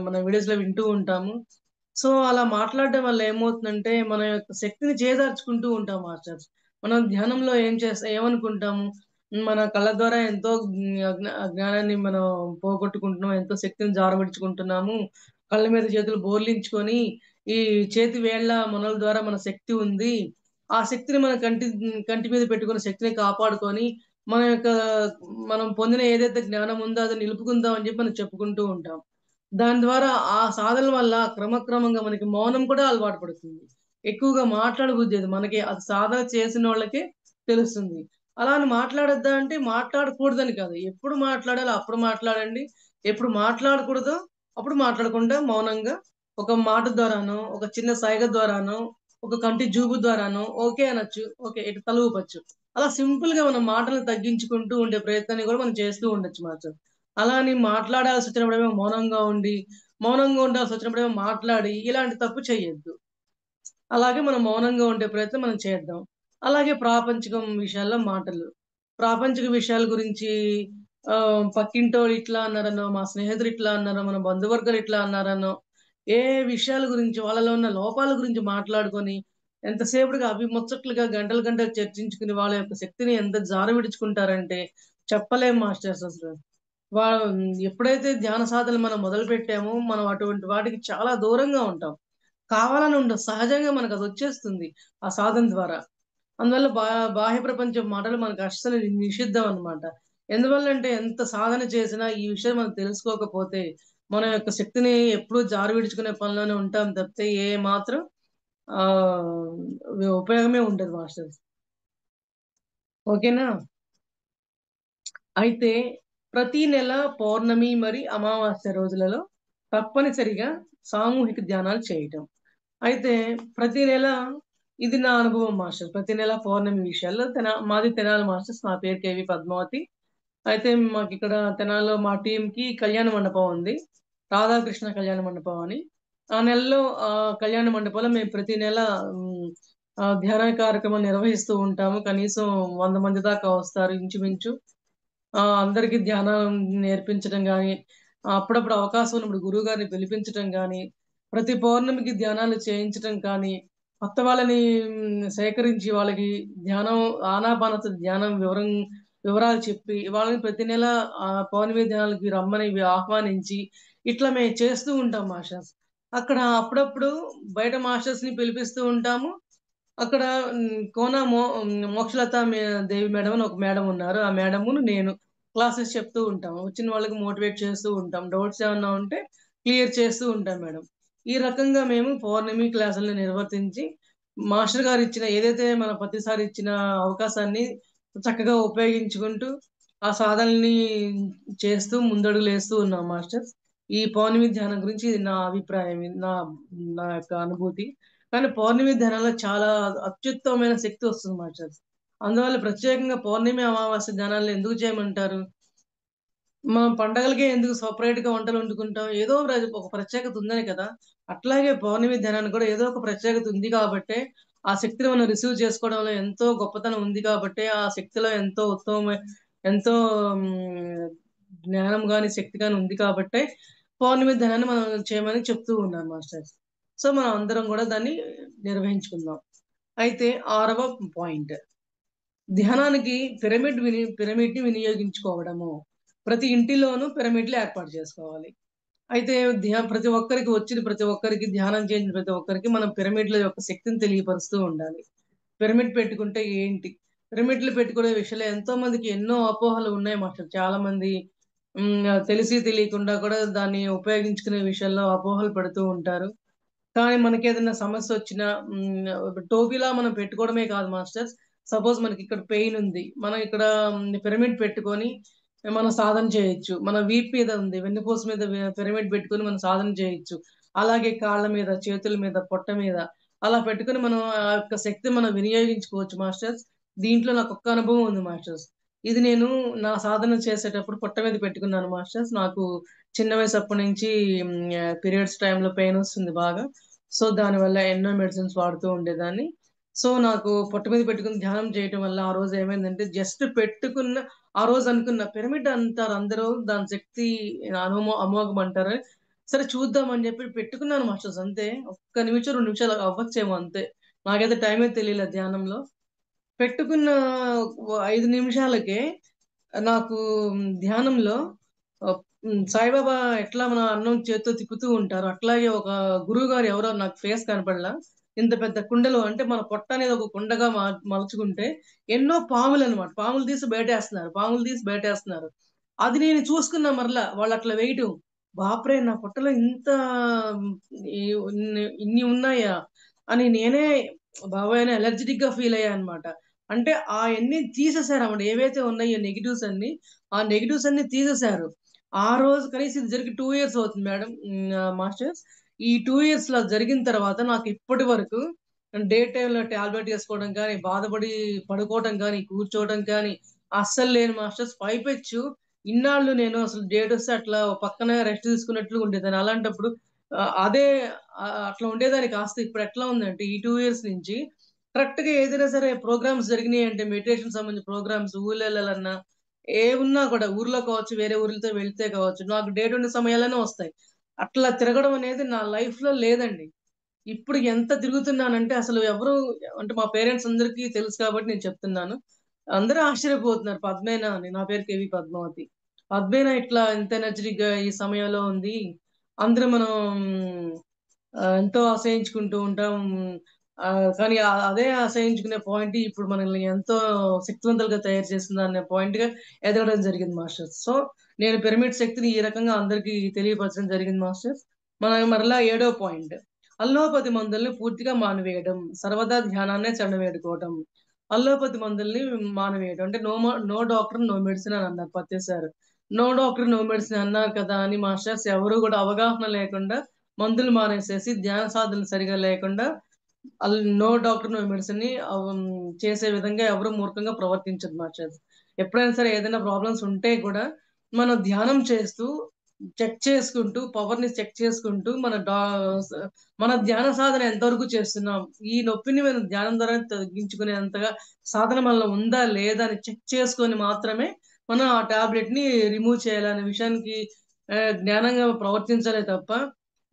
మన వీడియోస్‌లో వింటూ ఉంటాము. సో, అలా మాట్లాడడం వల్ల ఏమవుతుందంటే మన యొక్క శక్తిని చేజార్చుకుంటూ ఉంటాం మాస్టర్స్. మనం ధ్యానంలో ఏమనుకుంటాము? మన కళ్ళ ద్వారా ఎంతో జ్ఞానాన్ని మనం పోగొట్టుకుంటున్నాం. ఎంతో శక్తిని జారవిడుచుకుంటున్నాము. కళ్ళ మీద చేతులు బోర్లించుకొని, ఈ చేతి వేళ్ళ మొనల ద్వారా మన శక్తి ఉంది. ఆ శక్తిని మన కంటి మీద పెట్టుకున్న శక్తిని కాపాడుకొని, మన యొక్క మనం పొందిన ఏదైతే జ్ఞానం ఉందో అది నిలుపుకుందాం అని చెప్పి మనం చెప్పుకుంటూ ఉంటాం. దాని ద్వారా ఆ సాధన వల్ల క్రమక్రమంగా మనకి మౌనం కూడా అలవాటు పడుతుంది. ఎక్కువగా మాట్లాడబుద్దేయదు. మనకి అది సాధన చేసినోళ్ళకే తెలుస్తుంది. అలా అని మాట్లాడొద్దా అంటే మాట్లాడకూడదని కాదు. ఎప్పుడు మాట్లాడాలో అప్పుడు మాట్లాడండి. ఎప్పుడు మాట్లాడకూడదో అప్పుడు మాట్లాడకుండా మౌనంగా ఒక మాట ద్వారానో, ఒక చిన్న సైగ ద్వారానో, ఒక కంటి చూపు ద్వారానో ఓకే అనొచ్చు. ఓకే. ఇటు తల ఊపొచ్చు. అలా సింపుల్‌గా మనం మాటలను తగ్గించుకుంటూ ఉండే ప్రయత్నాన్ని కూడా మనం చేస్తూ ఉండొచ్చు మాస్టర్. అలా అని మాట్లాడాల్సొచ్చినప్పుడేమో మౌనంగా ఉండాల్సొచ్చినప్పుడేమో మాట్లాడి ఇలాంటి తప్పు చేయొద్దు. అలాగే మనం మౌనంగా ఉండే ప్రయత్నం మనం చేద్దాం. అలాగే ప్రాపంచికం విషయాల్లో మాటలు. ప్రాపంచిక విషయాల గురించి పక్కింటోళ్ళు ఇట్లా అన్నారనో, మా స్నేహితులు ఇట్లా అన్నారో, మన బంధువర్గాలు ఇట్లా అన్నారనో, ఏ విషయాల గురించి వాళ్ళలో ఉన్న లోపాల గురించి మాట్లాడుకొని, ఎంతసేపటికి అవి ముచ్చట్లుగా గంటలు గంటలు చర్చించుకుని వాళ్ళ యొక్క శక్తిని ఎంత జారవిడుచుకుంటారంటే చెప్పలేం మాస్టర్స్ అసలు. వా ఎప్పుడైతే ధ్యాన సాధనలు మనం మొదలుపెట్టామో, మనం అటువంటి వాటికి చాలా దూరంగా ఉంటాం. కావాలని ఉండదు. సహజంగా మనకదొచ్చేస్తుంది ఆ సాధన ద్వారా. అందువల్ల బాహ్య ప్రపంచం మాటలు మనకు అస్సలు నిషిద్ధం అన్నమాట. ఎందువల్లంటే ఎంత సాధన చేసినా ఈ విషయం మనం తెలుసుకోకపోతే, మన యొక్క శక్తిని ఎప్పుడూ జారవిడుచుకునే పనిలోనే ఉంటాం తప్పితే ఏ మాత్రం ఆహ్, ఉపయోగమే ఉండదు మాస్టర్స్. ఓకేనా? అయితే ప్రతి నెల పౌర్ణమి మరి అమావాస్య రోజులలో తప్పనిసరిగా సామూహిక ధ్యానాలు చేయటం. అయితే ప్రతి నెల ఇది నా అనుభవం మాస్టర్. ప్రతి నెల పౌర్ణమి విషయాల్లో మాది తెనాలి మాస్టర్స్. నా పేరు కేవి పద్మావతి. అయితే మాకిక్కడ తెనాలిలో మా టీమ్‌కి కళ్యాణ మండపం ఉంది. రాధాకృష్ణ కళ్యాణ మండపం అని. ఆ నెలలో కళ్యాణ మండపంలో మేము ప్రతి నెల హ్మ్, ధ్యాన కార్యక్రమాలు నిర్వహిస్తూ ఉంటాము. కనీసం 100 మంది దాకా వస్తారు ఇంచుమించు. అందరికి ధ్యానం నేర్పించడం గాని, అప్పుడప్పుడు అవకాశం ఉన్నప్పుడు గురువుగారిని పిలిపించటం గాని, ప్రతి పౌర్ణమికి ధ్యానాలు చేయించటం కానీ, కొత్త వాళ్ళని సేకరించి వాళ్ళకి ధ్యానం ఆనాపానసతి ధ్యానం వివరాలు చెప్పి, వాళ్ళని ప్రతి నెల పౌర్ణమి ధ్యానాలకి రమ్మని ఆహ్వానించి, ఇట్లా మేము చేస్తూ ఉంటాం మాస్టర్స్. అక్కడ అప్పుడప్పుడు బయట మాస్టర్స్‌ని పిలిపిస్తూ ఉంటాము. అక్కడ మోక్షలత దేవి మేడం అని ఒక మేడం ఉన్నారు. ఆ మేడమును నేను క్లాసెస్ చెప్తూ ఉంటాము. వచ్చిన వాళ్ళకి మోటివేట్ చేస్తూ ఉంటాం. డౌట్స్ ఏమన్నా ఉంటే క్లియర్ చేస్తూ ఉంటాం మేడం. ఈ రకంగా మేము పౌర్ణమి క్లాసులను నిర్వర్తించి మాస్టర్ గారు ఇచ్చిన ఏదైతే మన ప్రతిసారి ఇచ్చిన అవకాశాన్ని చక్కగా ఉపయోగించుకుంటూ ఆ సాధనని చేస్తూ ముందడుగులేస్తూ ఉన్నాం మాస్టర్స్. ఈ పౌర్ణమి ధ్యానం గురించి ఇది నా అభిప్రాయం. నా నా యొక్క అనుభూతి. కానీ పౌర్ణమి ధ్యానంలో చాలా అత్యుత్తమమైన శక్తి వస్తుంది మాస్టర్స్. అందువల్ల ప్రత్యేకంగా పౌర్ణమి, అమావాస్య ధ్యానాలు ఎందుకు చేయమంటారు? మనం పండగలకే ఎందుకు సెపరేట్‌గా వంటలు వండుకుంటాం? ఏదో ఒక ప్రత్యేకత ఉందనే కదా! అట్లాగే పౌర్ణమి ధ్యానానికి కూడా ఏదో ఒక ప్రత్యేకత ఉంది కాబట్టే, ఆ శక్తిని మనం రిసీవ్ చేసుకోవడంలో ఎంతో గొప్పతనం ఉంది కాబట్టే, ఆ శక్తిలో ఎంతో జ్ఞానం గాని, శక్తి గాని ఉంది కాబట్టే, పౌర్ణమి ధ్యానాన్ని మనం చేయమని చెప్తూ ఉన్నారు మాస్టర్స్. సో మనం అందరం కూడా దాన్ని నిర్వహించుకుందాం. అయితే 6వ పాయింట్, ధ్యానానికి పిరమిడ్ని వినియోగించుకోవడము. ప్రతి ఇంటిలోనూ పిరమిడ్లు ఏర్పాటు చేసుకోవాలి. అయితే ప్రతి ఒక్కరికి ప్రతి ఒక్కరికి ధ్యానం చేసిన ప్రతి ఒక్కరికి మనం పిరమిడ్ల యొక్క శక్తిని తెలియపరుస్తూ ఉండాలి. పిరమిడ్ పెట్టుకుంటే ఏంటి? పిరమిడ్లు పెట్టుకునే విషయంలో ఎంతో మందికి ఎన్నో అపోహలు ఉన్నాయి మాస్టర్. చాలా మంది తెలిసి తెలియకుండా కూడా దాన్ని ఉపయోగించుకునే విషయంలో అపోహలు పడుతూ ఉంటారు. కానీ మనకేదైనా సమస్యొచ్చినా టోపీలా మనం పెట్టుకోవడమే కాదు మాస్టర్స్. సపోజ్ మనకిక్కడ పెయిన్ ఉంది. మనం ఇక్కడ పిరమిడ్ పెట్టుకొని మనం సాధన చేయొచ్చు. మన వీపు మీద ఉంది. వెన్నుపూస మీద పిరమిడ్ పెట్టుకొని మనం సాధన చేయొచ్చు. అలాగే కాళ్ళ మీద, చేతుల మీద, పొట్ట మీద అలా పెట్టుకొని మనం ఆ యొక్క శక్తిని మనం వినియోగించుకోవచ్చు మాస్టర్స్. దీంట్లో నాకొక్క అనుభవం ఉంది మాస్టర్స్. ఇది నేను నా సాధన చేసేటప్పుడు పొట్ట మీద పెట్టుకున్నాను మాస్టర్స్. నాకు చిన్న వయసప్పటి నుంచి పీరియడ్స్ టైంలో పెయినొస్తుంది బాగా. సో, దానివల్ల ఎన్నో మెడిసిన్స్ వాడుతూ ఉండేదాన్ని. సో, నాకు పొట్ట మీద పెట్టుకొని ధ్యానం చేయటం వల్ల ఆ రోజు ఏమైందంటే జస్ట్ పెట్టుకున్న ఆ రోజు అనుకున్న పిరమిడ్ అంటారు అందరూ. దాని శక్తి అమోఘం అంటారు. సరే చూద్దాం అని చెప్పి పెట్టుకున్నాను మాస్టర్స్ అంతే. ఒక్క నిమిషం, 2 నిమిషాలు అవ్వచ్చేమో అంతే. నాకైతే టైమే తెలియలే ధ్యానంలో. పెట్టుకున్న 5 నిమిషాలకే నాకు ధ్యానంలో సాయిబాబా ఎట్లా మన అన్నం చేత్తో తిప్పుతూ ఉంటారో, అట్లాగే ఒక గురువుగారు ఎవరో నాకు ఫేస్ కనపడలా. ఇంత పెద్ద కుండలో అంటే మన పొట్ట అనేది ఒక కుండగా మలుచుకుంటే ఎన్నో పాములనమాట. పాములు తీసి బయటేస్తున్నారు. అది నేను చూసుకున్నా మరలా వాళ్ళట్లా వేయటం. బాప్రే! నా పొట్టలో ఇంత హ్మ్, ఈ ఇన్ని ఉన్నాయా? అని నేనే బాబోయ్! అని ఎనర్జిటిక్‌గా ఫీల్ అయ్యానన్నమాట. అంటే అయన్నీ తీసేసారన్నమాట. ఏవైతే ఉన్నాయో నెగెటివ్స్ అన్నీ, ఆ నెగెటివ్స్ అన్నీ తీసేసారు. ఆ రోజు కనీసం ఇది జరిగి 2 ఇయర్స్ అవుతుంది మేడం. మాస్టర్స్. ఈ 2 ఇయర్స్‌లో జరిగిన తర్వాత నాకు ఇప్పటి వరకు డే టైమ్‌లో టాబ్లెట్ ఏసుకోవడం గాని, బాధపడి పడుకోవడం గాని, కూర్చోవడం కానీ అస్సలు లేను మాస్టర్స్. పైపెచ్చు ఇన్నాళ్ళు నేను అసలు డేటొస్తే అట్లా ఓ పక్కన రెస్ట్ తీసుకున్నట్లు ఉండేదాన్ని. అలాంటప్పుడు అదే అట్లా ఉండేదాన్ని కాస్త ఇప్పుడు ఎట్లా ఉందంటే ఈ 2 ఇయర్స్ నుంచి కరెక్ట్‌గా ఏదైనా సరే ప్రోగ్రామ్స్ జరిగినాయంటే మెడిటేషన్ సంబంధించిన ప్రోగ్రామ్స్ ఊర్లెళ్ళాలన్నా, ఏవున్నా కూడా ఊర్లో కావచ్చు, వేరే ఊర్లతో వెళ్తే కావచ్చు, నాకు డేట్ ఉన్న సమయాల్లోనే వస్తాయి. అట్లా తిరగడం అనేది నా లైఫ్‌లో లేదండి. ఇప్పుడు ఎంత తిరుగుతున్నానంటే అసలు ఎవరు అంటే మా పేరెంట్స్ అందరికీ తెలుసు కాబట్టి నేను చెప్తున్నాను. అందరూ ఆశ్చర్యపోతున్నారు. పద్మేనా అని. నా పేరు కేవి పద్మావతి. పద్మేనా ఇట్లా ఇంత ఎనర్జిటిక్‌గా ఈ సమయంలో ఉంది. అందరూ మనం ఎంతో అసహించుకుంటూ ఉంటాం. కానీ అదే అసహించుకునే పాయింట్ ఇప్పుడు మనల్ని ఎంతో శక్తివంతులుగా తయారు చేస్తుందనే పాయింట్‌గా ఎదగడం జరిగింది మాస్టర్స్. సో, నేను పిరమిడ్ శక్తిని ఈ రకంగా అందరికీ తెలియపరచడం జరిగింది మాస్టర్స్. మనం మరలా ఏడో పాయింట్. అల్లోపతి మందుల్ని పూర్తిగా మానివేయడం. సర్వదా ధ్యానాన్నే శరణు వేడుకోవటం. అల్లోపతి మందుల్ని మానివేయడం. అంటే నో డాక్టర్, నో మెడిసిన్ అని అన్నారు Patri sir. No doctor, no medicine అన్నారు కదా అని మాస్టర్స్ ఎవరు కూడా అవగాహన లేకుండా మందులు మానేసేసి ధ్యాన సాధనలు సరిగా లేకుండా నో డాక్టర్, నో మెడిసిన్‌ని చేసే విధంగా ఎవరు మూర్ఖంగా ప్రవర్తించొద్దు మాస్టర్స్. ఎప్పుడైనా సరే ఏదైనా ప్రాబ్లమ్స్ ఉంటే కూడా మనం ధ్యానం చేస్తూ చెక్ చేసుకుంటూ, పవర్‌ని చెక్ చేసుకుంటూ స మన ధ్యాన సాధన ఎంతవరకు చేస్తున్నాం? ఈ నొప్పిని మనం ధ్యానం ద్వారా తగ్గించుకునేంతగా సాధన మనలో ఉందా? లేదా? అని చెక్ చేసుకొని మాత్రమే మనం ఆ టాబ్లెట్‌ని రిమూవ్ చేయాలనే విషయానికి జ్ఞానంగా ప్రవర్తించాలే తప్ప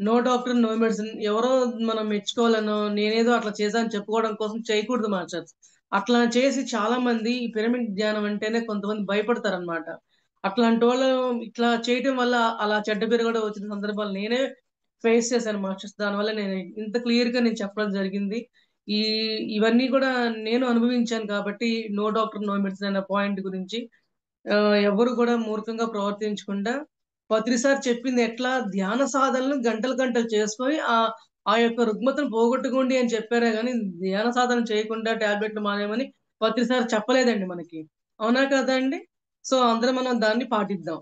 నో డాక్టర్, నో మెడిసిన్ ఎవరో మనం మెచ్చుకోవాలనో, నేనేదో అట్లా చేశాను చెప్పుకోవడం కోసం చేయకూడదు మాస్టర్స్. అట్లా చేసి చాలా మంది ఈ పిరమిడ్ ధ్యానం అంటేనే కొంతమంది భయపడతారనమాట. అట్లాంటోళ్ళు ఇట్లా చేయటం వల్ల అలా చెడ్డ పేరు కూడా వచ్చిన సందర్భాలు నేనే ఫేస్ చేశాను మాస్టర్స్. దానివల్ల నేను ఇంత క్లియర్‌గా నేను చెప్పడం జరిగింది. ఈ ఇవన్నీ కూడా నేను అనుభవించాను కాబట్టి నో డాక్టర్, నో మెడిసిన్ అనే పాయింట్ గురించి ఎవరు కూడా మూర్ఖంగా ప్రవర్తించకుండా పత్రిసారి చెప్పింది ఎట్లా ధ్యాన సాధనలు గంటలు గంటలు చేసుకొని ఆ యొక్క రుగ్మతను పోగొట్టుకోండి అని చెప్పారే గాని ధ్యాన సాధన చేయకుండా టాబ్లెట్లు మానేయమని పత్రిసారి చెప్పలేదండి మనకి. అవునా కాదా అండి? సో, అందరం మనం దాన్ని పాటిద్దాం.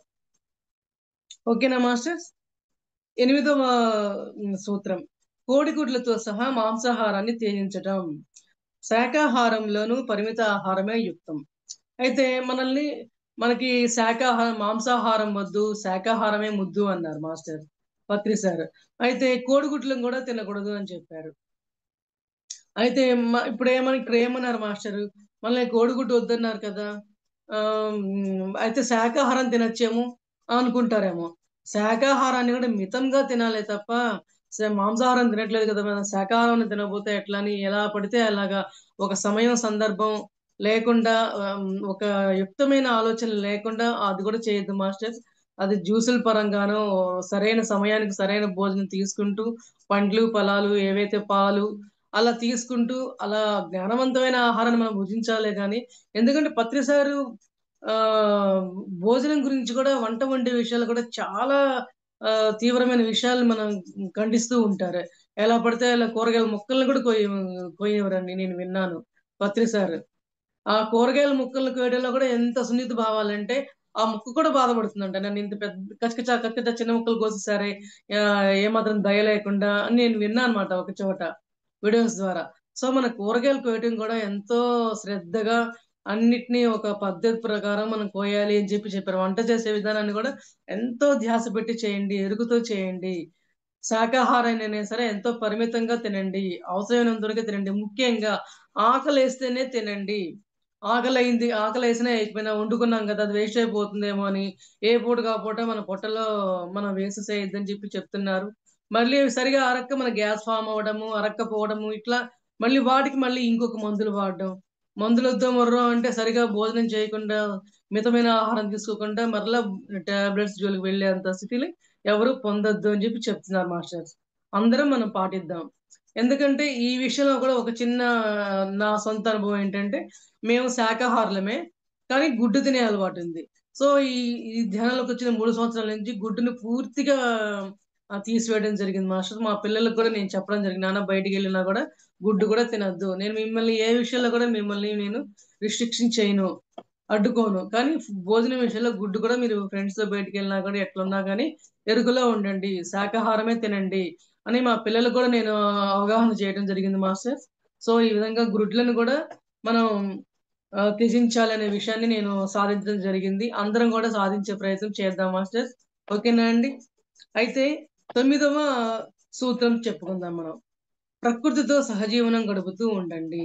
ఓకేనా మాస్టర్స్? 8వ సూత్రం. కోడిగుడ్లతో సహా మాంసాహారాన్ని త్యజించటం. శాకాహారంలోనూ పరిమిత ఆహారమే యుక్తం. అయితే మనకి మాంసాహారం వద్దు, శాకాహారమే ముద్దు అన్నారు మాస్టర్ పత్రి సార్. అయితే కోడిగుడ్లను గూడా తినకూడదు అని చెప్పారు. అయితే ఇక్కడేమన్నారు మాస్టరు, మనల్ని కోడిగుడ్డు వద్దన్నారు కదా! అయితే శాకాహారం తినొచ్చేమో అనుకుంటారేమో. శాకాహారాన్ని కూడా మితంగా తినాలే తప్ప మాంసాహారం తినట్లేదు కదా మనం శాకాహారం తినకపోతే ఎట్లా అని ఎలా పడితే అలాగా ఒక సమయం సందర్భం లేకుండా ఒక యుక్తమైన ఆలోచన లేకుండా అది కూడా చేయొద్దు మాస్టర్స్. అది జ్యూసుల పరంగానో సరైన సమయానికి సరైన భోజనం తీసుకుంటూ పండ్లు ఫలాలు ఏవైతే పాలు అలా తీసుకుంటూ అలా జ్ఞానవంతమైన ఆహారాన్ని మనం భుజించాలే కానీ ఎందుకంటే పత్రిసారు ఆ భోజనం గురించి కూడా వంట వండే విషయాలు కూడా చాలా తీవ్రమైన విషయాలు మనం ఖండిస్తూ ఉంటారు. ఎలా పడితే అలా కూరగాయల ముక్కల్ని కూడా కోయనివ్వరండి నేను విన్నాను పత్రి సార్. ఆ కూరగాయల ముక్కల్ని కోయడంలో కూడా ఎంత సున్నిత భావాలంటే ఆ ముక్క కూడా బాధపడుతుందంట. నన్ను ఇంత పెద్ద కచ్చకచ్చ చిన్న ముక్కలు కోసేసారే ఏమాత్రం దయ లేకుండా అని నేను విన్నానన్నమాట ఒక చోట వీడియోస్ ద్వారా. సో మన కూరగాయలు కోయటం కూడా ఎంతో శ్రద్ధగా అన్నిటిని ఒక పద్ధతి ప్రకారం మనం కోయాలి అని చెప్పారు. వంట చేసే విధానాన్ని కూడా ఎంతో ధ్యాస పెట్టి చేయండి, ఎరుగుతో చేయండి. శాకాహారాన్నైనా సరే ఎంతో పరిమితంగా తినండి. అవసరమైనంత వరకే తినండి. ముఖ్యంగా ఆకలేస్తేనే తినండి. ఆకలేసినా ఏయకపోయినా వండుకున్నాం కదా! అది వేస్ట్ అయిపోతుందేమో అని ఏ పూటకి ఆ పూట మన పొట్టలో మనం వేసేసేయొద్దని చెప్తున్నారు. మళ్ళీ సరిగా అరక్క మన గ్యాస్ ఫార్మ్ అవ్వడము, అరక్కపోవడము ఇట్లా మళ్ళీ వాటికి మళ్ళీ ఇంకొక మందులు వాడడం. మందులొద్దో మొర్రో అంటే సరిగా భోజనం చేయకుండా, మితమైన ఆహారం తీసుకోకుండా మరలా టాబ్లెట్స్ జోలికి వెళ్ళేంత స్థితిని ఎవరు పొందొద్దు అని చెప్తున్నారు మాస్టర్స్. అందరం మనం పాటిద్దాం. ఎందుకంటే ఈ విషయంలో కూడా ఒక చిన్న నా సొంత అనుభవం ఏంటంటే, మేము శాకాహారులమే. కానీ గుడ్డు తినే అలవాటుంది. సో, ఈ ఈ ధ్యానంలోకొచ్చిన 3 సంవత్సరాల నుంచి గుడ్డుని పూర్తిగా తీసివేయడం జరిగింది మాస్టర్. మా పిల్లలకి కూడా నేను చెప్పడం జరిగింది. నాన్న బయటికెళ్ళినా కూడా గుడ్డు కూడా తినొద్దు. నేను మిమ్మల్ని ఏ విషయంలో కూడా మిమ్మల్ని నేను రిస్ట్రిక్షన్ చేయను. అడ్డుకోను. కానీ భోజనం విషయంలో గుడ్డు కూడా మీరు ఫ్రెండ్స్‌తో బయటికెళ్ళినా కూడా ఎట్లున్నా గానీ ఎరుకులో ఉండండి. శాకాహారమే తినండి అని మా పిల్లలకు కూడా నేను అవగాహన చేయడం జరిగింది మాస్టర్స్. సో, ఈ విధంగా గుడ్లను కూడా మనం త్యజించాలనే విషయాన్ని నేను సాధించడం జరిగింది. అందరం కూడా సాధించే ప్రయత్నం చేద్దాం మాస్టర్స్. ఓకేనా అండి? అయితే 9వ సూత్రం చెప్పుకుందాం మనం. ప్రకృతితో సహజీవనం గడుపుతూ ఉండండి.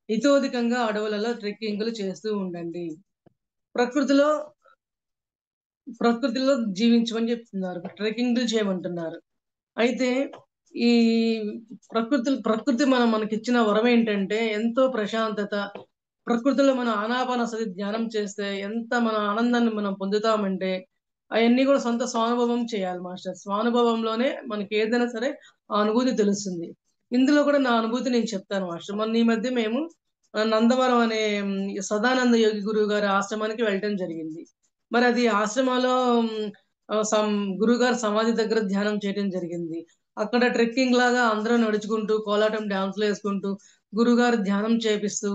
ఇతోధికంగా అడవులలో ట్రెక్కింగులు చేస్తూ ఉండండి. ప్రకృతిలో ప్రకృతిలో జీవించమని చెప్తున్నారు. ట్రెక్కింగులు చేయమంటున్నారు. అయితే ఈ ప్రకృతి మనకిచ్చిన వరం ఏంటంటే ఎంతో ప్రశాంతత. ప్రకృతిలో మనం ఆనాపానసతి ధ్యానం చేస్తే ఎంత మన ఆనందాన్ని మనం పొందుతామంటే అయన్నీ కూడా సొంత స్వానుభవం చేయాలి మాస్టర్. స్వానుభవంలోనే మనకేదైనా సరే ఆ అనుభూతి తెలుస్తుంది. ఇందులో కూడా నా అనుభూతి నేను చెప్తాను మాస్టర్. మొన్న ఈ మధ్య మేము నందవరం అనే సదానంద యోగి గురువు గారి ఆశ్రమానికి వెళ్ళటం జరిగింది. మరి అది ఆశ్రమంలో గురువుగారి సమాధి దగ్గర ధ్యానం చేయడం జరిగింది. అక్కడ ట్రెక్కింగ్ లాగా అందరం నడుచుకుంటూ, కోలాటం డాన్సులేసుకుంటూ, గురువుగారు ధ్యానం చేపిస్తూ,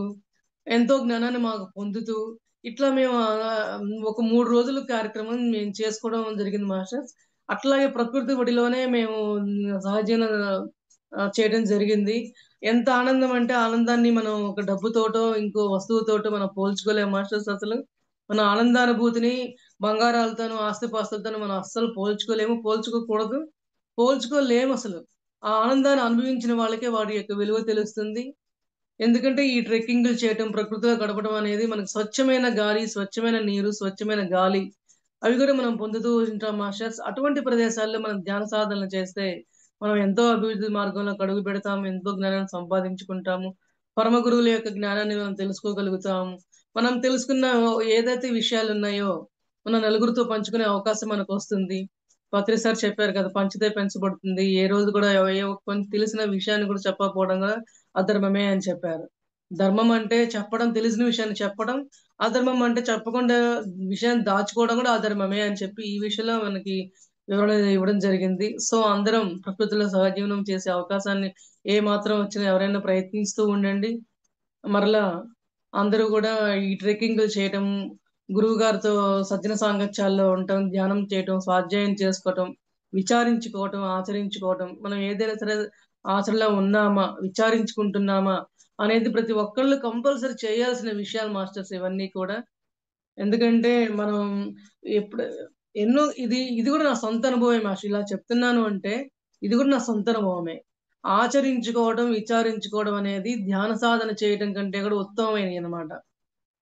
ఎంతో జ్ఞానాన్ని మాకు పొందుతూ, ఇట్లా మేము ఒక 3 రోజులు కార్యక్రమం మేము చేసుకోవడం జరిగింది మాస్టర్స్. అట్లాగే ప్రకృతి ఒడిలోనే మేము సహజీవనం చేయడం జరిగింది. ఎంత ఆనందం అంటే ఆనందాన్ని మనం ఒక డబ్బుతోటో, ఇంకో వస్తువుతోటో మనం పోల్చుకోలేము మాస్టర్స్ అసలు. మన ఆనందానుభూతిని బంగారాలతోనూ, ఆస్తిపాస్తులతోనూ మనం అస్సలు పోల్చుకోలేము. పోల్చుకోకూడదు. పోల్చుకోలేమసలు. ఆ ఆనందాన్ని అనుభవించిన వాళ్ళకే వాటి యొక్క విలువ తెలుస్తుంది. ఎందుకంటే ఈ ట్రెక్కింగులు చేయటం, ప్రకృతిలో గడపడం అనేది మనకు స్వచ్ఛమైన గాలి, స్వచ్ఛమైన నీరు, స్వచ్ఛమైన గాలి అవి కూడా మనం పొందుతూ ఉంటాం మాస్టర్స్. అటువంటి ప్రదేశాల్లో మనం ధ్యాన సాధనలు చేస్తే మనం ఎంతో అభివృద్ధి మార్గంలోకి అడుగు పెడతాము. ఎంతో జ్ఞానాన్ని సంపాదించుకుంటాము. పరమ గురువుల యొక్క జ్ఞానాన్ని మనం తెలుసుకోగలుగుతాము. మనం తెలుసుకున్న ఏదైతే విషయాలున్నాయో మన నలుగురితో పంచుకునే అవకాశం మనకొస్తుంది. పత్రి సార్ చెప్పారు కదా! పంచితే పెంచబడుతుంది. ఏ రోజు కూడా ఏ కొంచెం తెలిసిన విషయాన్ని కూడా చెప్పకపోవడం కూడా అధర్మమే అని చెప్పారు. ధర్మం అంటే చెప్పడం, తెలిసిన విషయాన్ని చెప్పడం. అధర్మం అంటే చెప్పకుండా విషయాన్ని దాచుకోవడం కూడా అధర్మమే అని చెప్పి ఈ విషయంలో మనకి వివరణ ఇవ్వడం జరిగింది. సో, అందరం ప్రకృతిలో సహజీవనం చేసే అవకాశాన్ని ఏ మాత్రం వచ్చినా ఎవరైనా ప్రయత్నిస్తూ ఉండండి. మరలా అందరూ గూడా ఈ ట్రెక్కింగులు చేయటం, గురువుగారితో సజ్జన సాంగత్యాల్లో ఉండటం, ధ్యానం చేయటం, స్వాధ్యాయం చేసుకోవటం, విచారించుకోవటం, ఆచరించుకోవటం. మనం ఏదైనా సరే ఆచరణలో ఉన్నామా, విచారించుకుంటున్నామా అనేది ప్రతి ఒక్కళ్ళు కంపల్సరీ చేయాల్సిన విషయాలు మాస్టర్స్ ఇవన్నీ కూడా. ఎందుకంటే మనం ఎప్పుడు ఇది కూడా నా సొంత అనుభవమే మాస్టర్. ఇలా చెప్తున్నాను అంటే ఇది కూడా నా సొంత అనుభవమే. ఆచరించుకోవడం, విచారించుకోవడం అనేది ధ్యాన సాధన చేయటం కంటే కూడా ఉత్తమమైనదనమాట.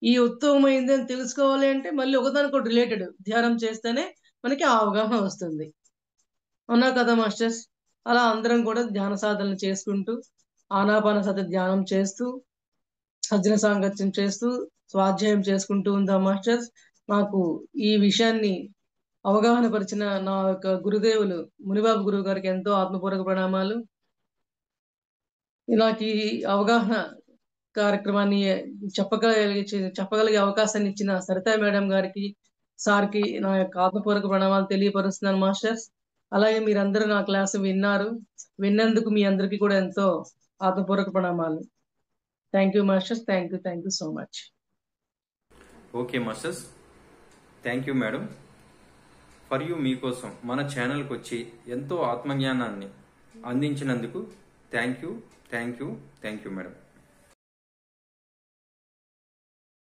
ఈ ఉత్తమమైంది అని తెలుసుకోవాలి అంటే మళ్ళీ ఒకదానికొకటి రిలేటెడ్. ధ్యానం చేస్తేనే మనకి ఆ అవగాహన వస్తుంది. అవునా కదా మాస్టర్స్? అలా అందరం కూడా ధ్యాన సాధనలు చేసుకుంటూ, ఆనాపానసతి ధ్యానం చేస్తూ, సజ్జన సాంగత్యం చేస్తూ, స్వాధ్యాయం చేసుకుంటూ ఉందాం మాస్టర్స్. నాకు ఈ విషయాన్ని అవగాహన పరిచిన నా యొక్క గురుదేవులు మునిబాబు గురువు గారికి ఎంతో ఆత్మపూర్వక ప్రణామాలు. నాకు ఈ అవగాహన కార్యక్రమాన్ని చెప్పగలిగే అవకాశాన్ని ఇచ్చిన సరితా మేడం గారికి, సార్కి నా యొక్క ఆత్మపూర్వక ప్రణామాలు తెలియపరుస్తున్నాను మాస్టర్స్. అలాగే మీరందరూ నా క్లాసు విన్నందుకు మీ అందరికీ కూడా ఎంతో ఆత్మపూర్వక ప్రణామాలు. Thank you masters. Thank you so much. Okay masters, thank you madam. For you మీకోసం మన ఛానల్కి వచ్చి ఎంతో ఆత్మజ్ఞానాన్ని అందించినందుకు థ్యాంక్ యూ మేడం.